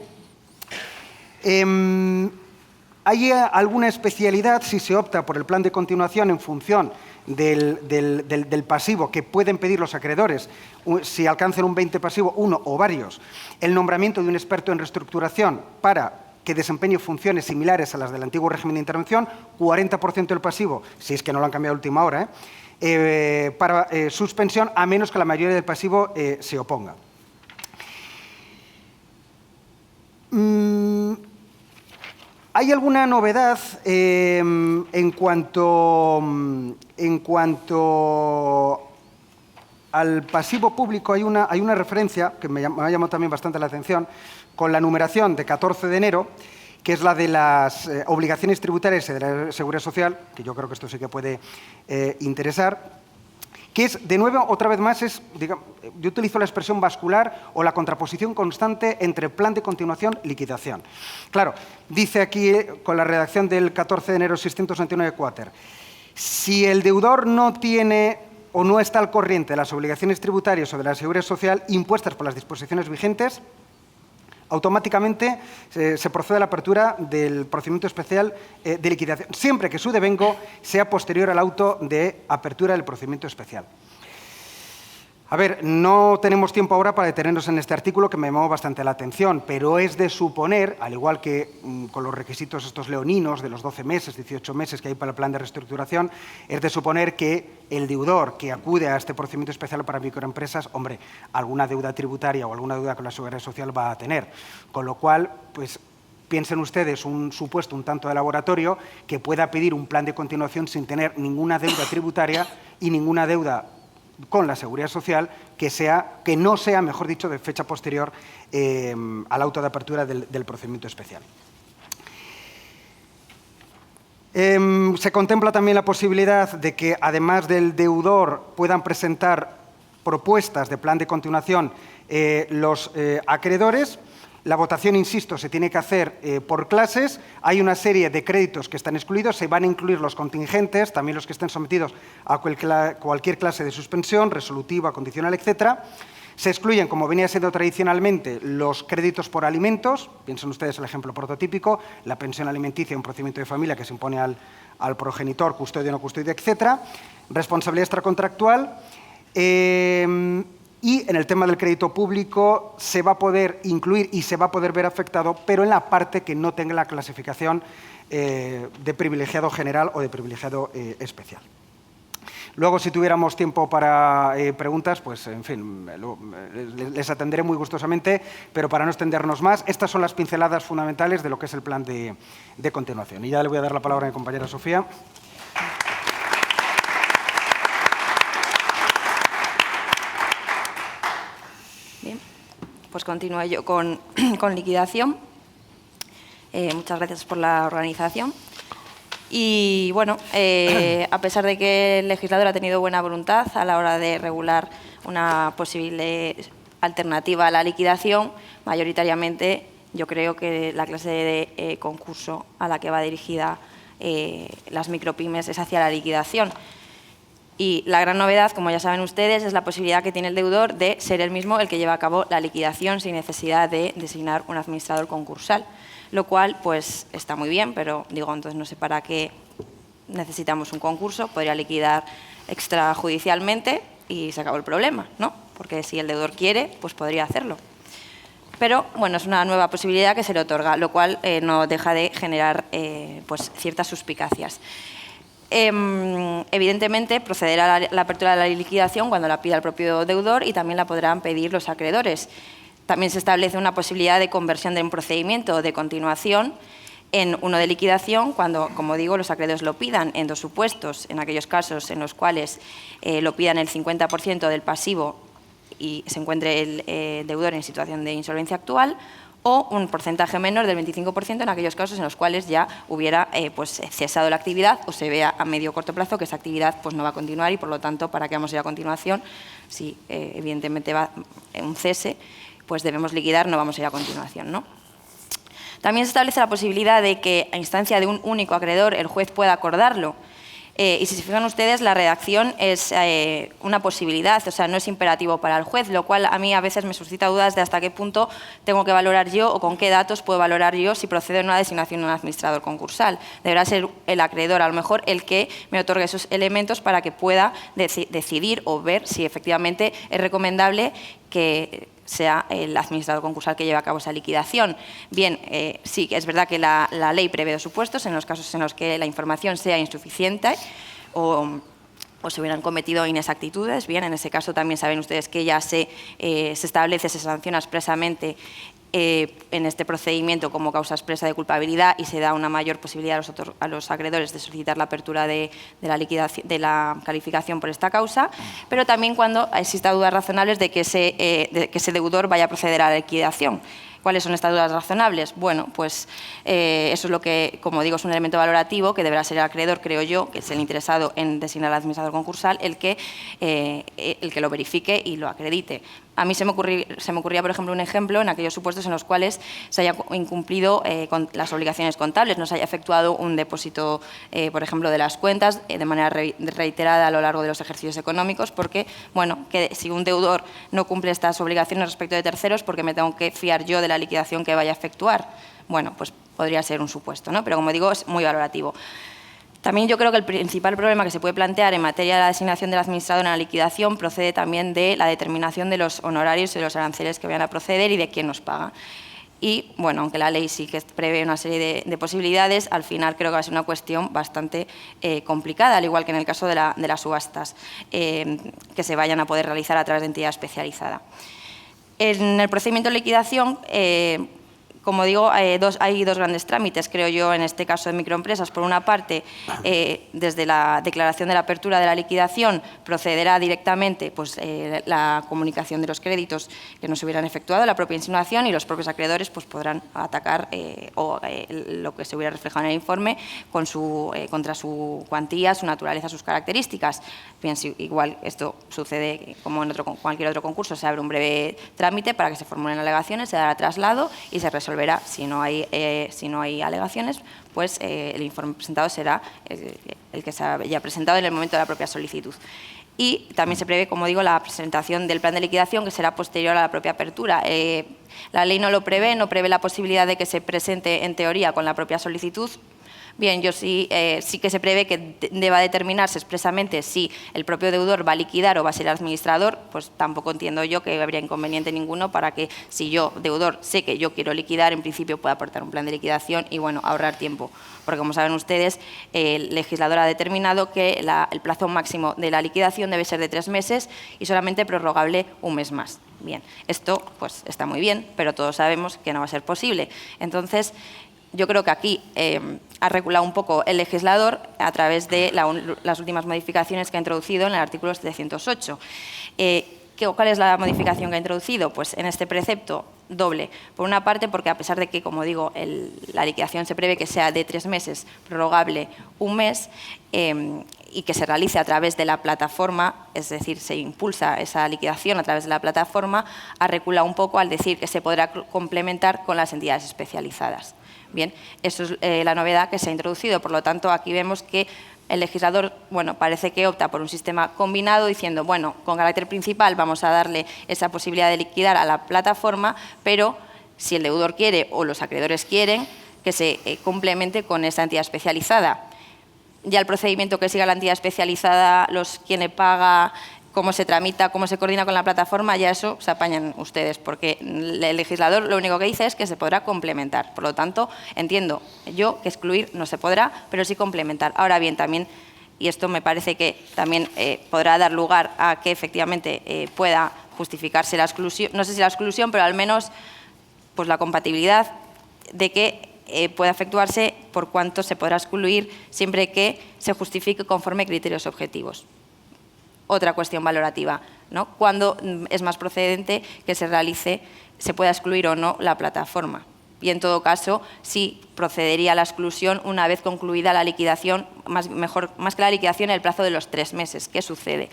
Hay alguna especialidad si se opta por el plan de continuación en función del pasivo que pueden pedir los acreedores, si alcanzan un 20 pasivo, uno o varios, el nombramiento de un experto en reestructuración para que desempeñe funciones similares a las del antiguo régimen de intervención, 40% del pasivo, si es que no lo han cambiado a última hora, para suspensión, a menos que la mayoría del pasivo se oponga. ¿Hay alguna novedad en cuanto al pasivo público? Hay una referencia que me ha llamado también bastante la atención, con la numeración de 14 de enero, que es la de las obligaciones tributarias de la Seguridad Social, que yo creo que esto sí que puede interesar, que es, de nuevo, otra vez más, digamos, yo utilizo la expresión bascular o la contraposición constante entre plan de continuación y liquidación. Claro, dice aquí, con la redacción del 14 de enero 699-4, si el deudor no tiene o no está al corriente de las obligaciones tributarias o de la Seguridad Social impuestas por las disposiciones vigentes, automáticamente se procede a la apertura del procedimiento especial de liquidación, siempre que su devengo sea posterior al auto de apertura del procedimiento especial. A ver, no tenemos tiempo ahora para detenernos en este artículo, que me llamó bastante la atención, pero es de suponer, al igual que con los requisitos estos leoninos de los 12 meses, 18 meses que hay para el plan de reestructuración, es de suponer que el deudor que acude a este procedimiento especial para microempresas, hombre, alguna deuda tributaria o alguna deuda con la Seguridad Social va a tener. Con lo cual, pues, piensen ustedes un supuesto un tanto de laboratorio que pueda pedir un plan de continuación sin tener ninguna deuda tributaria y ninguna deuda con la Seguridad Social que no sea, mejor dicho, de fecha posterior al auto de apertura del procedimiento especial. Se contempla también la posibilidad de que, además del deudor, puedan presentar propuestas de plan de continuación los acreedores. La votación, insisto, se tiene que hacer por clases. Hay una serie de créditos que están excluidos. Se van a incluir los contingentes, también los que estén sometidos a cualquier clase de suspensión, resolutiva, condicional, etcétera. Se excluyen, como venía siendo tradicionalmente, los créditos por alimentos. Piensen ustedes el ejemplo prototípico, la pensión alimenticia, un procedimiento de familia que se impone al progenitor, custodio o no custodio, etcétera. Responsabilidad extracontractual. Y en el tema del crédito público se va a poder incluir y se va a poder ver afectado, pero en la parte que no tenga la clasificación de privilegiado general o de privilegiado especial. Luego, si tuviéramos tiempo para preguntas, pues, en fin, les atenderé muy gustosamente, pero para no extendernos más, estas son las pinceladas fundamentales de lo que es el plan de continuación. Y ya le voy a dar la palabra a mi compañera Sofía. Bien, pues continúo yo con liquidación. Muchas gracias por la organización. Y bueno, a pesar de que el legislador ha tenido buena voluntad a la hora de regular una posible alternativa a la liquidación, mayoritariamente yo creo que la clase de concurso a la que va dirigida las micropymes es hacia la liquidación. Y la gran novedad, como ya saben ustedes, es la posibilidad que tiene el deudor de ser él mismo el que lleva a cabo la liquidación sin necesidad de designar un administrador concursal, lo cual pues está muy bien, pero digo, entonces no sé para qué necesitamos un concurso, podría liquidar extrajudicialmente y se acabó el problema, ¿no? Porque si el deudor quiere, pues podría hacerlo. Pero bueno, es una nueva posibilidad que se le otorga, lo cual no deja de generar pues ciertas suspicacias. Evidentemente, procederá la apertura de la liquidación cuando la pida el propio deudor y también la podrán pedir los acreedores. También se establece una posibilidad de conversión de un procedimiento de continuación en uno de liquidación cuando, como digo, los acreedores lo pidan en dos supuestos, en aquellos casos en los cuales lo pidan el 50% del pasivo y se encuentre el deudor en situación de insolvencia actual, o un porcentaje menor del 25% en aquellos casos en los cuales ya hubiera pues, cesado la actividad o se vea a medio o corto plazo que esa actividad pues, no va a continuar y, por lo tanto, ¿para qué vamos a ir a continuación? Si evidentemente va un cese, pues debemos liquidar, no vamos a ir a continuación, ¿no? También se establece la posibilidad de que, a instancia de un único acreedor, el juez pueda acordarlo. Y si se fijan ustedes, la redacción es una posibilidad, o sea, no es imperativo para el juez, lo cual a mí a veces me suscita dudas de hasta qué punto tengo que valorar yo o con qué datos puedo valorar yo si procede una designación de un administrador concursal. Deberá ser el acreedor, a lo mejor, el que me otorgue esos elementos para que pueda decidir o ver si efectivamente es recomendable que sea el administrador concursal que lleve a cabo esa liquidación. Bien, sí, es verdad que la ley prevé dos supuestos en los casos en los que la información sea insuficiente o se hubieran cometido inexactitudes. Bien, en ese caso también saben ustedes que ya se establece, se sanciona expresamente en este procedimiento como causa expresa de culpabilidad y se da una mayor posibilidad a los acreedores de solicitar la apertura de la calificación por esta causa, pero también cuando exista dudas razonables de que ese deudor vaya a proceder a la liquidación. ¿Cuáles son estas dudas razonables? Bueno, pues eso es lo que, como digo, es un elemento valorativo que deberá ser el acreedor, creo yo, que es el interesado en designar al administrador concursal, el que lo verifique y lo acredite. A mí se me ocurría, por ejemplo, un ejemplo en aquellos supuestos en los cuales se haya incumplido con las obligaciones contables, no se haya efectuado un depósito, por ejemplo, de las cuentas de manera reiterada a lo largo de los ejercicios económicos, porque, bueno, que si un deudor no cumple estas obligaciones respecto de terceros, porque me tengo que fiar yo de la liquidación que vaya a efectuar. Bueno, pues podría ser un supuesto, ¿no? Pero, como digo, es muy valorativo. También yo creo que el principal problema que se puede plantear en materia de la designación del administrador en la liquidación procede también de la determinación de los honorarios y de los aranceles que vayan a proceder y de quién nos paga. Y, bueno, aunque la ley sí que prevé una serie de posibilidades, al final creo que va a ser una cuestión bastante complicada, al igual que en el caso de las subastas que se vayan a poder realizar a través de entidad especializada. En el procedimiento de liquidación, como digo, hay dos grandes trámites, creo yo, en este caso de microempresas. Por una parte, desde la declaración de la apertura de la liquidación, procederá directamente pues, la comunicación de los créditos que no se hubieran efectuado, la propia insinuación, y los propios acreedores pues, podrán atacar lo que se hubiera reflejado en el informe contra su cuantía, su naturaleza, sus características. Bien, si igual esto sucede como en cualquier otro concurso, se abre un breve trámite para que se formulen alegaciones, se dará traslado y se resolverá. Si no hay alegaciones, pues el informe presentado será el que se haya presentado en el momento de la propia solicitud. Y también se prevé, como digo, la presentación del plan de liquidación, que será posterior a la propia apertura. La ley no lo prevé, no prevé la posibilidad de que se presente en teoría con la propia solicitud. Bien, yo sí que se prevé que deba determinarse expresamente si el propio deudor va a liquidar o va a ser administrador, pues tampoco entiendo yo que habría inconveniente ninguno para que, si yo, deudor, sé que yo quiero liquidar, en principio pueda aportar un plan de liquidación y, bueno, ahorrar tiempo. Porque, como saben ustedes, el legislador ha determinado que el plazo máximo de la liquidación debe ser de 3 meses y solamente prorrogable un mes más. Bien, esto pues está muy bien, pero todos sabemos que no va a ser posible. Entonces, yo creo que aquí ha regulado un poco el legislador a través de las últimas modificaciones que ha introducido en el artículo 708. ¿Cuál es la modificación que ha introducido? Pues en este precepto doble. Por una parte, porque a pesar de que, como digo, la liquidación se prevé que sea de 3 meses, prorrogable un mes, y que se realice a través de la plataforma, es decir, se impulsa esa liquidación a través de la plataforma, ha reculado un poco al decir que se podrá complementar con las entidades especializadas. Bien, eso es la novedad que se ha introducido. Por lo tanto, aquí vemos que el legislador, bueno, parece que opta por un sistema combinado, diciendo, bueno, con carácter principal vamos a darle esa posibilidad de liquidar a la plataforma, pero si el deudor quiere o los acreedores quieren, que se complemente con esa entidad especializada. Ya el procedimiento que siga la entidad especializada, quién le paga, cómo se tramita, cómo se coordina con la plataforma, ya eso se apañan ustedes, porque el legislador lo único que dice es que se podrá complementar. Por lo tanto, entiendo yo que excluir no se podrá, pero sí complementar. Ahora bien, también, y esto me parece que también podrá dar lugar a que efectivamente pueda justificarse la exclusión, no sé si la exclusión, pero al menos pues, la compatibilidad de que pueda efectuarse por cuanto se podrá excluir siempre que se justifique conforme criterios objetivos. Otra cuestión valorativa. ¿no? Cuándo es más procedente que se pueda excluir o no la plataforma. Y en todo caso, sí procedería a la exclusión una vez concluida la liquidación, más que la liquidación, el plazo de los 3 meses. ¿Qué sucede?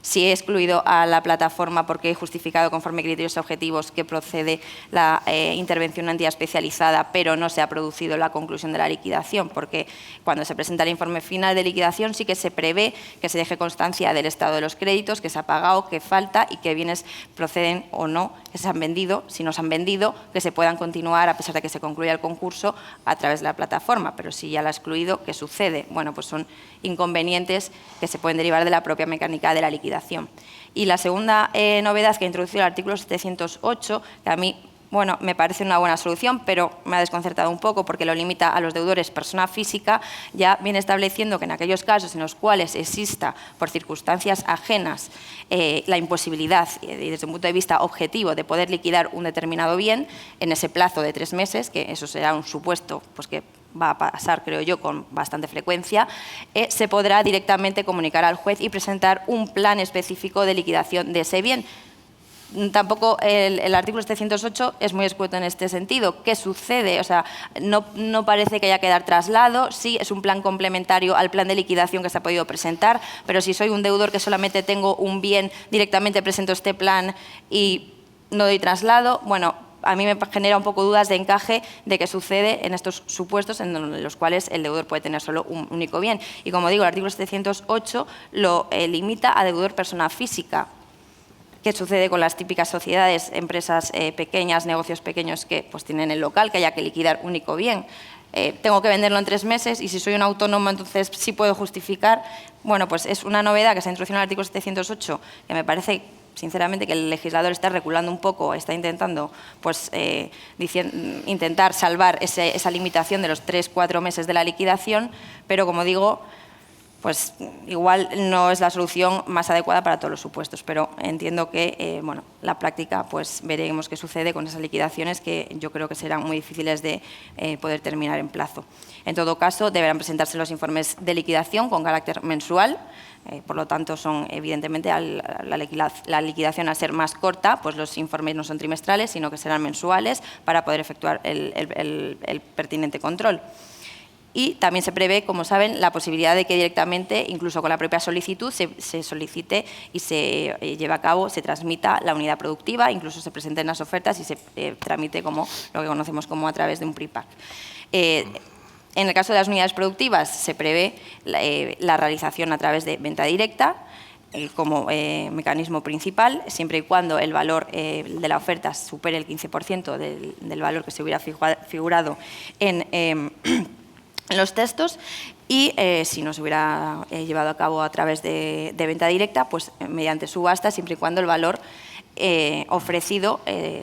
Si he excluido a la plataforma porque he justificado conforme criterios objetivos que procede la intervención de una entidad especializada, pero no se ha producido la conclusión de la liquidación, porque cuando se presenta el informe final de liquidación sí que se prevé que se deje constancia del estado de los créditos, que se ha pagado, que falta y qué bienes proceden o no, que se han vendido, si no se han vendido, que se puedan continuar a pesar de que se concluya el concurso a través de la plataforma. Pero si ya la ha excluido, ¿qué sucede? Bueno, pues son inconvenientes que se pueden derivar de la propia mecánica de la liquidación. Y la segunda novedad que ha introducido el artículo 708, que a mí me parece una buena solución, pero me ha desconcertado un poco porque lo limita a los deudores persona física, ya viene estableciendo que en aquellos casos en los cuales exista, por circunstancias ajenas, la imposibilidad, desde un punto de vista objetivo, de poder liquidar un determinado bien en ese plazo de 3 meses, que eso será un supuesto pues, que va a pasar, creo yo, con bastante frecuencia, se podrá directamente comunicar al juez y presentar un plan específico de liquidación de ese bien. Tampoco el artículo 708 es muy escueto en este sentido. ¿Qué sucede? O sea, no parece que haya que dar traslado, sí es un plan complementario al plan de liquidación que se ha podido presentar, pero si soy un deudor que solamente tengo un bien, directamente presento este plan y no doy traslado, bueno, a mí me genera un poco dudas de encaje de qué sucede en estos supuestos en los cuales el deudor puede tener solo un único bien. Y como digo, el artículo 708 lo limita a deudor persona física. ¿Qué sucede con las típicas sociedades, empresas pequeñas, negocios pequeños que pues, tienen el local, que haya que liquidar único bien? Tengo que venderlo en 3 meses y si soy un autónomo entonces sí puedo justificar. Bueno, pues es una novedad que se ha introducido en el artículo 708 que me parece sinceramente que el legislador está reculando un poco, está intentando pues, intentar salvar esa limitación de los 3-4 meses de la liquidación, pero como digo, pues igual no es la solución más adecuada para todos los supuestos, pero entiendo que la práctica pues veremos qué sucede con esas liquidaciones que yo creo que serán muy difíciles de poder terminar en plazo. En todo caso, deberán presentarse los informes de liquidación con carácter mensual. Por lo tanto, son evidentemente la liquidación al ser más corta, pues los informes no son trimestrales, sino que serán mensuales para poder efectuar el pertinente control. Y también se prevé, como saben, la posibilidad de que directamente, incluso con la propia solicitud, se solicite y se lleve a cabo, se transmita la unidad productiva, incluso se presenten las ofertas y se tramite como lo que conocemos como a través de un pre-pack. En el caso de las unidades productivas se prevé la realización a través de venta directa como mecanismo principal, siempre y cuando el valor de la oferta supere el 15% del valor que se hubiera figurado en los textos y si no se hubiera llevado a cabo a través de venta directa, pues mediante subasta, siempre y cuando el valor ofrecido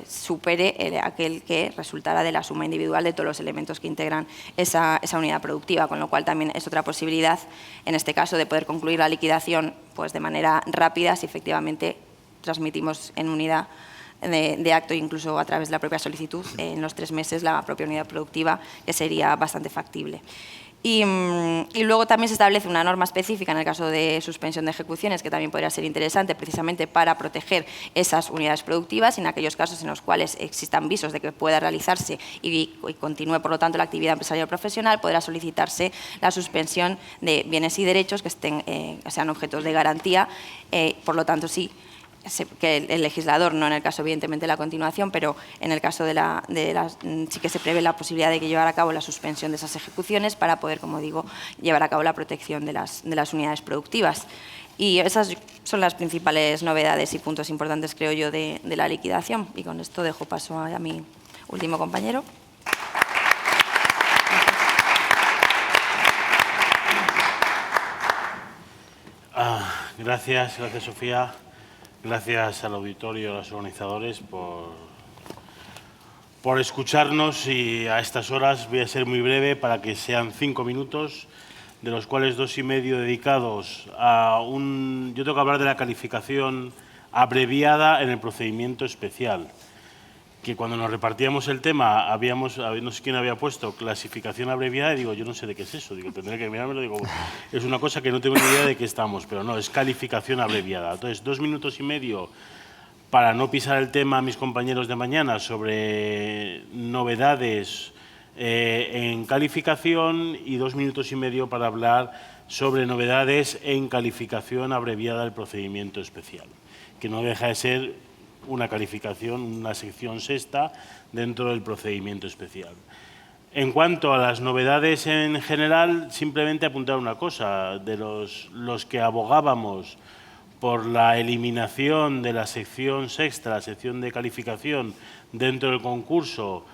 supere aquel que resultará de la suma individual de todos los elementos que integran esa unidad productiva, con lo cual también es otra posibilidad, en este caso, de poder concluir la liquidación pues, de manera rápida si efectivamente transmitimos en unidad de acto, incluso a través de la propia solicitud, en los 3 meses la propia unidad productiva, que sería bastante factible. Y luego también se establece una norma específica en el caso de suspensión de ejecuciones, que también podría ser interesante precisamente para proteger esas unidades productivas y en aquellos casos en los cuales existan visos de que pueda realizarse y continúe, por lo tanto, la actividad empresarial o profesional, podrá solicitarse la suspensión de bienes y derechos que sean objetos de garantía. Por lo tanto, sí, que el legislador, no en el caso evidentemente de la continuación, pero en el caso sí que se prevé la posibilidad de que llevar a cabo la suspensión de esas ejecuciones para poder, como digo, llevar a cabo la protección de las unidades productivas. Y esas son las principales novedades y puntos importantes, creo yo, de la liquidación. Y con esto dejo paso a mi último compañero. Gracias, Sofía. Gracias al auditorio y a los organizadores por escucharnos y a estas horas voy a ser muy breve para que sean 5 minutos, de los cuales 2 y medio dedicados a yo tengo que hablar de la calificación abreviada en el procedimiento especial. que cuando nos repartíamos el tema, no sé quién había puesto clasificación abreviada, y digo, yo no sé de qué es eso, digo, tendré que mirármelo, digo, es una cosa que no tengo ni idea de qué estamos, pero no, es calificación abreviada. Entonces, 2 minutos y medio para no pisar el tema a mis compañeros de mañana sobre novedades en calificación, y 2 minutos y medio para hablar sobre novedades en calificación abreviada del procedimiento especial, que no deja de ser una calificación, una sección sexta dentro del procedimiento especial. En cuanto a las novedades en general, simplemente apuntar una cosa: de los que abogábamos por la eliminación de la sección sexta, la sección de calificación dentro del concurso,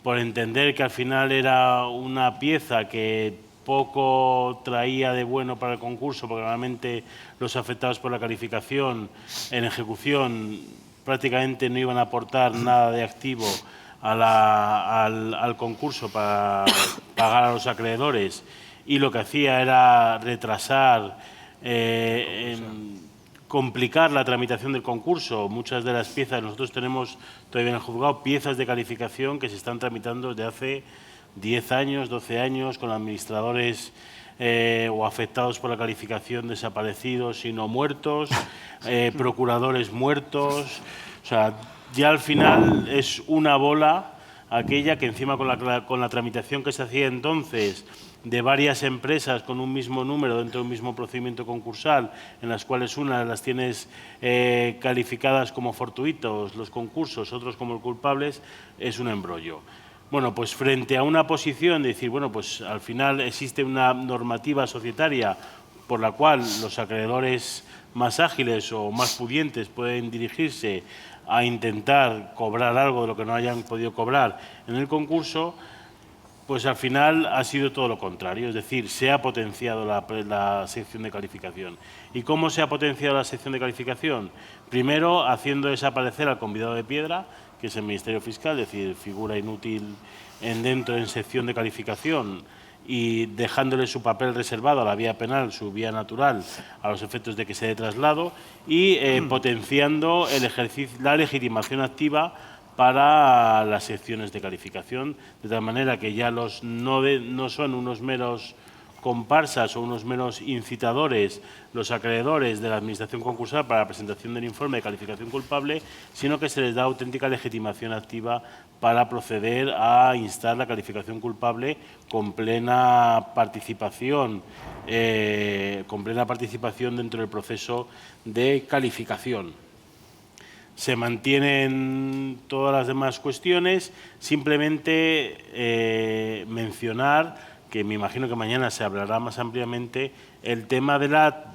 por entender que al final era una pieza que poco traía de bueno para el concurso, porque normalmente los afectados por la calificación en ejecución prácticamente no iban a aportar nada de activo al concurso para pagar a los acreedores, y lo que hacía era retrasar, complicar la tramitación del concurso. Muchas de las piezas, nosotros tenemos todavía en el juzgado piezas de calificación que se están tramitando desde hace 10 años, 12 años, con administradores o afectados por la calificación desaparecidos y no muertos, procuradores muertos. O sea, ya al final es una bola aquella que, encima con la tramitación que se hacía entonces de varias empresas con un mismo número dentro de un mismo procedimiento concursal, en las cuales unas las tienes calificadas como fortuitos los concursos, otros como culpables, es un embrollo. Bueno, pues frente a una posición de decir, bueno, pues al final existe una normativa societaria por la cual los acreedores más ágiles o más pudientes pueden dirigirse a intentar cobrar algo de lo que no hayan podido cobrar en el concurso, pues al final ha sido todo lo contrario, es decir, se ha potenciado la sección de calificación. ¿Y cómo se ha potenciado la sección de calificación? Primero, haciendo desaparecer al convidado de piedra, que es el Ministerio Fiscal, es decir, figura inútil dentro en sección de calificación, y dejándole su papel reservado a la vía penal, su vía natural, a los efectos de que se dé traslado, y potenciando la legitimación activa para las secciones de calificación, de tal manera que ya no son unos meros comparsas o unos meros incitadores los acreedores de la Administración concursal para la presentación del informe de calificación culpable, sino que se les da auténtica legitimación activa para proceder a instar la calificación culpable con plena participación dentro del proceso de calificación. Se mantienen todas las demás cuestiones, simplemente mencionar, que me imagino que mañana se hablará más ampliamente, el tema de la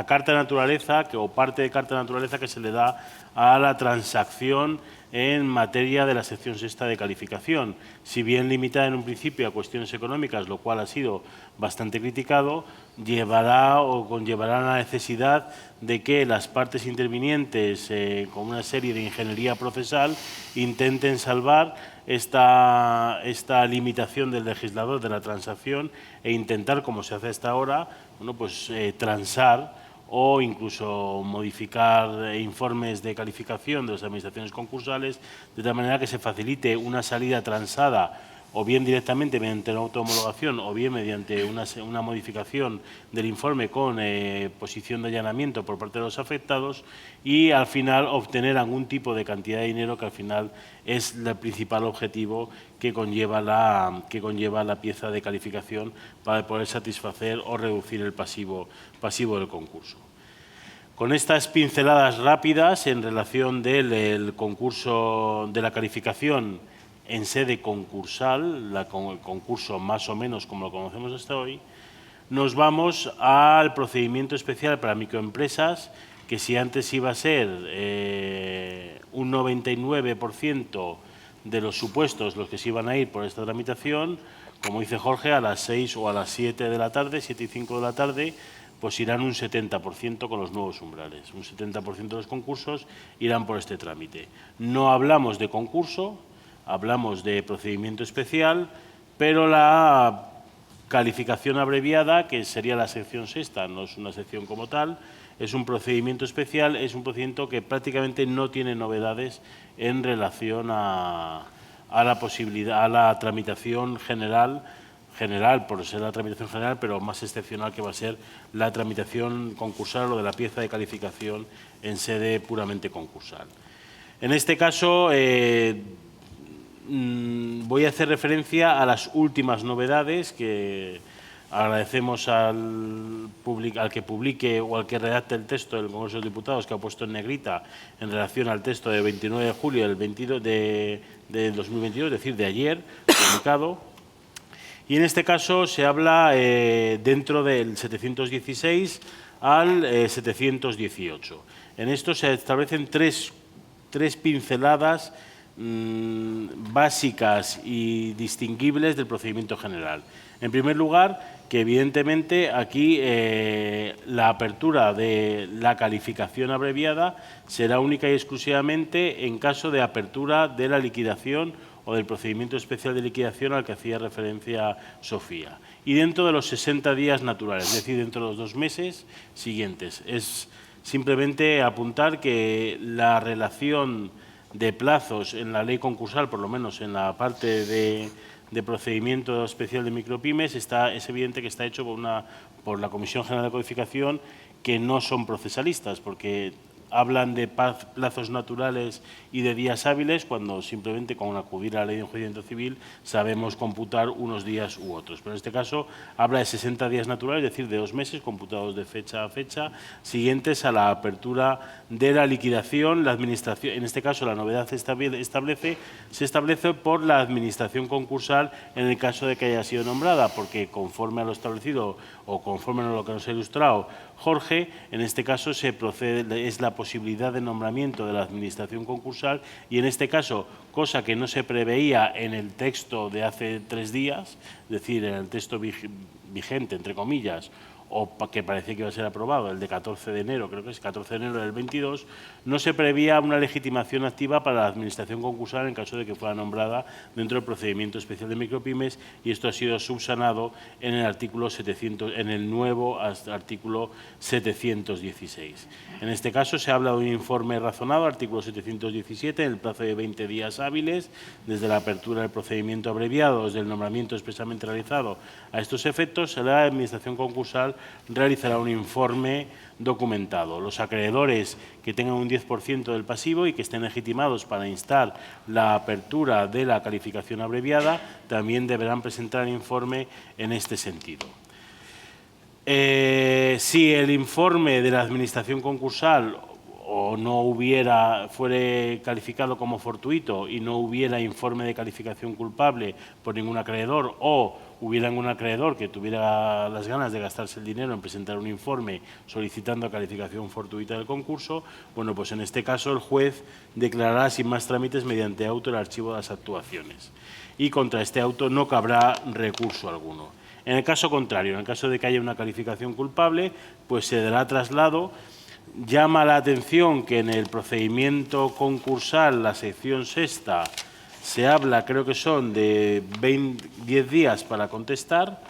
carta de naturaleza, o parte de carta de naturaleza que se le da a la transacción en materia de la sección sexta de calificación. Si bien limitada en un principio a cuestiones económicas, lo cual ha sido bastante criticado, conllevará la necesidad de que las partes intervinientes, con una serie de ingeniería procesal, intenten salvar esta limitación del legislador de la transacción e intentar, como se hace hasta ahora, bueno, pues, transar o incluso modificar informes de calificación de las administraciones concursales, de tal manera que se facilite una salida transada, o bien directamente mediante una autohomologación, o bien mediante una modificación del informe con posición de allanamiento por parte de los afectados, y al final obtener algún tipo de cantidad de dinero, que al final es el principal objetivo que conlleva la pieza de calificación, para poder satisfacer o reducir el pasivo del concurso. Con estas pinceladas rápidas en relación del concurso de la calificación en sede concursal, el concurso más o menos como lo conocemos hasta hoy, nos vamos al procedimiento especial para microempresas, que si antes iba a ser un 99% de los supuestos los que se iban a ir por esta tramitación, como dice Jorge, a las 6 o a las 7 de la tarde, 7 y 5 de la tarde, pues irán un 70% con los nuevos umbrales. Un 70% de los concursos irán por este trámite. No hablamos de concurso, hablamos de procedimiento especial, pero la calificación abreviada, que sería la sección sexta, no es una sección como tal, es un procedimiento especial, es un procedimiento que prácticamente no tiene novedades en relación a la posibilidad, a la tramitación general, por ser la tramitación general, pero más excepcional que va a ser la tramitación concursal o de la pieza de calificación en sede puramente concursal. En este caso, voy a hacer referencia a las últimas novedades que agradecemos al que publique o al que redacte el texto del Congreso de los Diputados, que ha puesto en negrita en relación al texto de 29 de julio de 2022, es decir, de ayer, publicado. Y en este caso se habla dentro del 716 al 718. En esto se establecen tres pinceladas básicas y distinguibles del procedimiento general. En primer lugar, que evidentemente aquí la apertura de la calificación abreviada será única y exclusivamente en caso de apertura de la liquidación o del procedimiento especial de liquidación al que hacía referencia Sofía. Y dentro de los 60 días naturales, es decir, dentro de los 2 meses siguientes. Es simplemente apuntar que la relación de plazos en la ley concursal, por lo menos en la parte de procedimiento especial de micropymes, es evidente que está hecho por la Comisión General de Codificación, que no son procesalistas, porque hablan de plazos naturales y de días hábiles, cuando simplemente con acudir a la ley de enjuiciamiento civil sabemos computar unos días u otros. Pero en este caso habla de 60 días naturales, es decir, de 2 meses computados de fecha a fecha, siguientes a la apertura de la liquidación. La administración, en este caso la novedad se establece por la administración concursal en el caso de que haya sido nombrada, porque conforme a lo establecido o conforme a lo que nos ha ilustrado Jorge, en este caso se procede, es la posibilidad de nombramiento de la administración concursal, y en este caso, cosa que no se preveía en el texto de hace 3 días, es decir, en el texto vigente, entre comillas, o que parecía que iba a ser aprobado, el de 14 de enero, creo que es 14 de enero del 22, no se prevía una legitimación activa para la administración concursal en caso de que fuera nombrada dentro del procedimiento especial de micropymes, y esto ha sido subsanado en el artículo 700, en el nuevo artículo 716. En este caso se habla de un informe razonado, artículo 717, en el plazo de 20 días hábiles, desde la apertura del procedimiento abreviado, desde el nombramiento expresamente realizado a estos efectos, la administración concursal realizará un informe documentado. Los acreedores que tengan un 10% del pasivo y que estén legitimados para instar la apertura de la calificación abreviada también deberán presentar informe en este sentido. Si el informe de la administración concursal fuere calificado como fortuito y no hubiera informe de calificación culpable por ningún acreedor, o hubiera algún acreedor que tuviera las ganas de gastarse el dinero en presentar un informe solicitando calificación fortuita del concurso, bueno, pues en este caso el juez declarará sin más trámites mediante auto el archivo de las actuaciones, y contra este auto no cabrá recurso alguno. En el caso contrario, en el caso de que haya una calificación culpable, pues se dará traslado. Llama la atención que en el procedimiento concursal, la sección sexta, se habla, creo que son de 10 días para contestar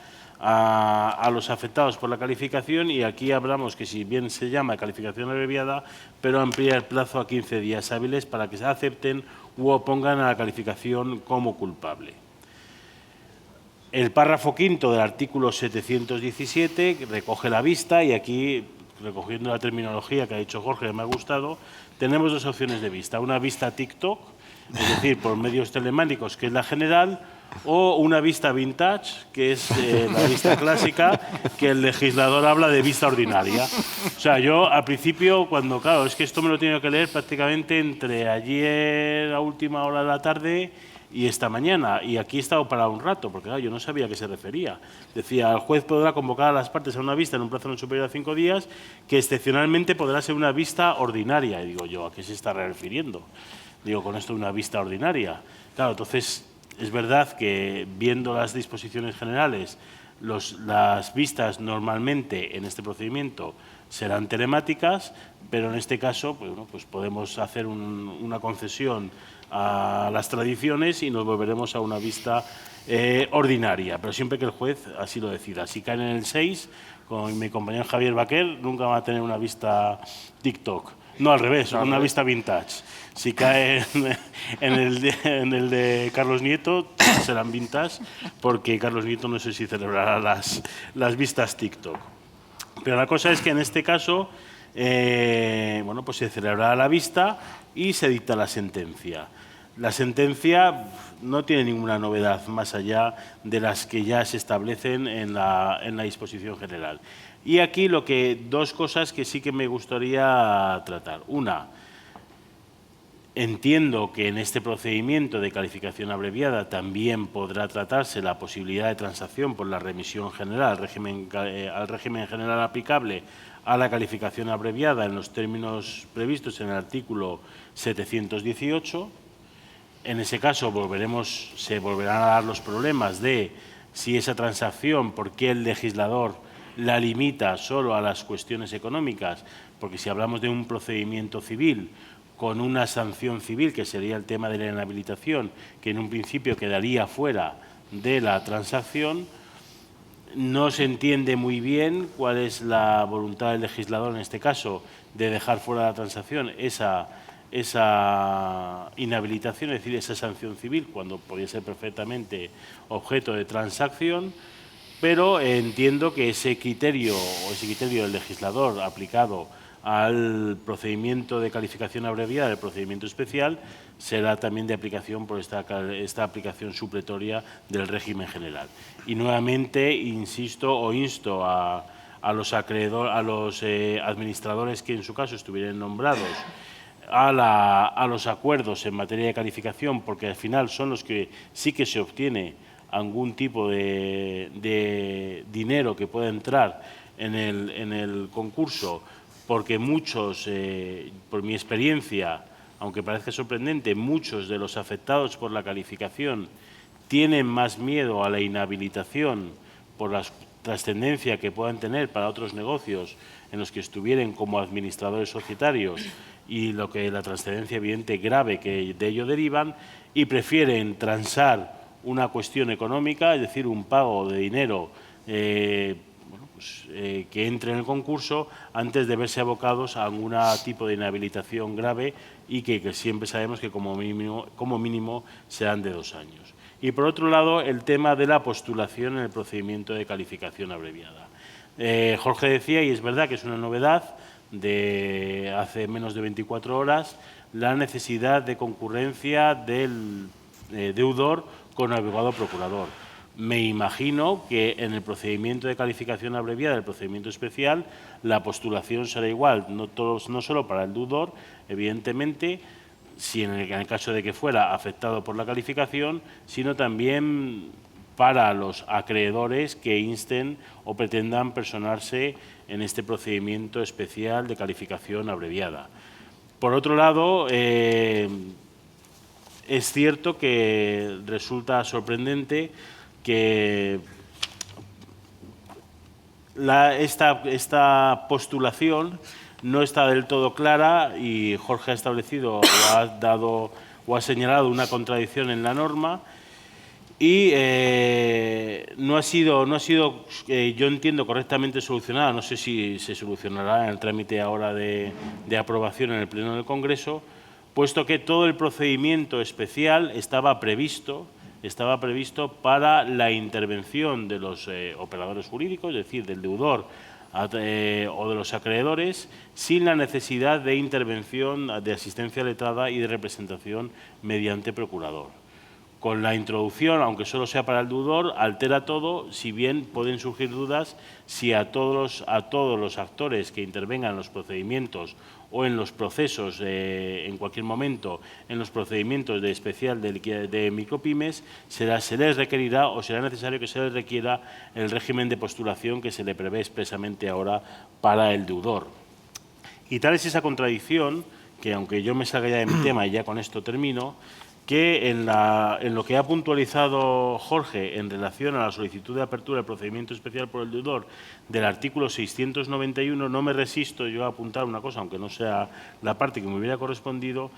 a los afectados por la calificación, y aquí hablamos que si bien se llama calificación abreviada, pero amplía el plazo a 15 días hábiles para que se acepten u opongan a la calificación como culpable. El párrafo quinto del artículo 717 recoge la vista, y aquí, recogiendo la terminología que ha dicho Jorge, que me ha gustado, tenemos 2 opciones de vista. Una vista TikTok, es decir, por medios telemáticos, que es la general, o una vista vintage, que es la vista clásica, que el legislador habla de vista ordinaria. O sea, yo al principio, claro, es que esto me lo he tenido que leer prácticamente entre ayer a última hora de la tarde y esta mañana, y aquí he estado parado un rato, porque claro, yo no sabía a qué se refería. Decía, el juez podrá convocar a las partes a una vista en un plazo no superior a 5 días, que excepcionalmente podrá ser una vista ordinaria. Y digo yo, ¿a qué se está refiriendo? Digo, con esto una vista ordinaria. Claro, entonces, es verdad que viendo las disposiciones generales, las vistas normalmente en este procedimiento serán telemáticas, pero en este caso pues podemos hacer una concesión a las tradiciones y nos volveremos a una vista ordinaria, pero siempre que el juez así lo decida. Si caen en el 6, con mi compañero Javier Baquer, nunca va a tener una vista TikTok. No, al revés, una vista vintage. Si cae en el de Carlos Nieto, serán vintage, porque Carlos Nieto no sé si celebrará las vistas TikTok. Pero la cosa es que en este caso, bueno, pues se celebrará la vista y se dicta la sentencia. La sentencia no tiene ninguna novedad más allá de las que ya se establecen en la disposición general. Y aquí dos cosas que sí que me gustaría tratar. Una, entiendo que en este procedimiento de calificación abreviada también podrá tratarse la posibilidad de transacción por la remisión general al régimen general aplicable a la calificación abreviada en los términos previstos en el artículo 718. En ese caso se volverán a dar los problemas de si esa transacción, por qué el legislador la limita solo a las cuestiones económicas, porque si hablamos de un procedimiento civil con una sanción civil, que sería el tema de la inhabilitación, que en un principio quedaría fuera de la transacción, no se entiende muy bien cuál es la voluntad del legislador en este caso de dejar fuera de la transacción esa inhabilitación, es decir, esa sanción civil, cuando podría ser perfectamente objeto de transacción, pero entiendo que ese criterio del legislador aplicado al procedimiento de calificación abreviada del procedimiento especial será también de aplicación por esta aplicación supletoria del régimen general. Y nuevamente insto a los administradores que en su caso estuvieran nombrados a los acuerdos en materia de calificación, porque al final son los que sí que se obtiene algún tipo de dinero que pueda entrar en el concurso, porque muchos, por mi experiencia, aunque parezca sorprendente, muchos de los afectados por la calificación tienen más miedo a la inhabilitación por la trascendencia que puedan tener para otros negocios en los que estuvieran como administradores societarios y la trascendencia evidente grave que de ello derivan, y prefieren transar una cuestión económica, es decir, un pago de dinero que entre en el concurso antes de verse abocados a algún tipo de inhabilitación grave y que siempre sabemos que como mínimo serán de 2 años. Y por otro lado, el tema de la postulación en el procedimiento de calificación abreviada. Jorge decía, y es verdad que es una novedad de hace menos de 24 horas, la necesidad de concurrencia del deudor con el abogado procurador. Me imagino que en el procedimiento de calificación abreviada del procedimiento especial la postulación será igual, no solo para el deudor, evidentemente, si en el caso de que fuera afectado por la calificación, sino también para los acreedores que insten o pretendan personarse en este procedimiento especial de calificación abreviada. Por otro lado, es cierto que resulta sorprendente que esta postulación no está del todo clara, y Jorge ha establecido o ha señalado una contradicción en la norma, y no ha sido, yo entiendo, correctamente solucionada. No sé si se solucionará en el trámite ahora de aprobación en el Pleno del Congreso, puesto que todo el procedimiento especial estaba previsto para la intervención de los operadores jurídicos, es decir, del deudor o de los acreedores, sin la necesidad de intervención de asistencia letrada y de representación mediante procurador. Con la introducción, aunque solo sea para el deudor, altera todo, si bien pueden surgir dudas si a todos los actores que intervengan en los procedimientos o en los procesos, en cualquier momento, en los procedimientos de especial de micropymes, se les requerirá o será necesario que se les requiera el régimen de postulación que se le prevé expresamente ahora para el deudor. Y tal es esa contradicción que, aunque yo me salga ya de mi tema y ya con esto termino, que en lo que ha puntualizado Jorge en relación a la solicitud de apertura del procedimiento especial por el deudor del artículo 691, no me resisto yo a apuntar una cosa, aunque no sea la parte que me hubiera correspondido,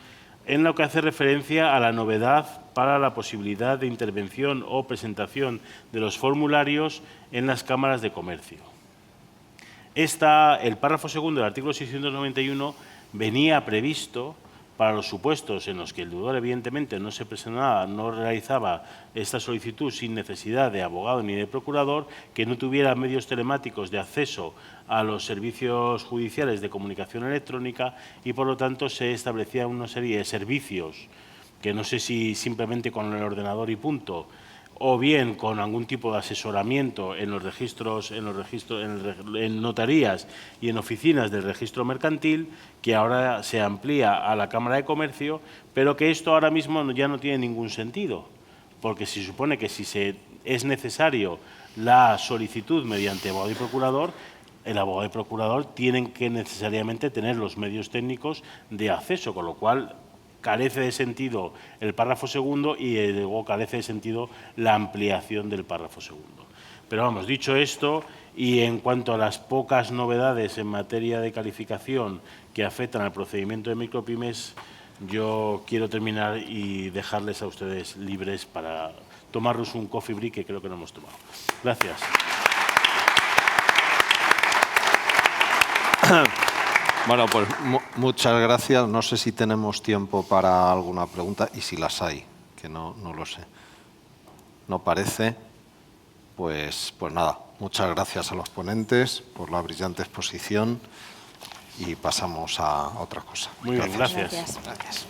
en lo que hace referencia a la novedad para la posibilidad de intervención o presentación de los formularios en las cámaras de comercio. El párrafo segundo del artículo 691 venía previsto para los supuestos en los que el deudor evidentemente no se presentaba, no realizaba esta solicitud sin necesidad de abogado ni de procurador, que no tuviera medios telemáticos de acceso a los servicios judiciales de comunicación electrónica y, por lo tanto, se establecía una serie de servicios que no sé si simplemente con el ordenador y punto, o bien con algún tipo de asesoramiento en los registros, en notarías y en oficinas del registro mercantil, que ahora se amplía a la Cámara de Comercio, pero que esto ahora mismo ya no tiene ningún sentido, porque se supone que si es necesario la solicitud mediante abogado y procurador, el abogado y procurador tienen que necesariamente tener los medios técnicos de acceso, con lo cual carece de sentido el párrafo segundo y luego carece de sentido la ampliación del párrafo segundo. Pero vamos, dicho esto, y en cuanto a las pocas novedades en materia de calificación que afectan al procedimiento de micropymes, yo quiero terminar y dejarles a ustedes libres para tomarnos un coffee break, que creo que no hemos tomado. Gracias. Bueno, pues muchas gracias. No sé si tenemos tiempo para alguna pregunta y si las hay, que no lo sé. No parece. Pues nada, muchas gracias a los ponentes por la brillante exposición y pasamos a otra cosa. Muy bien, gracias. Gracias. Gracias.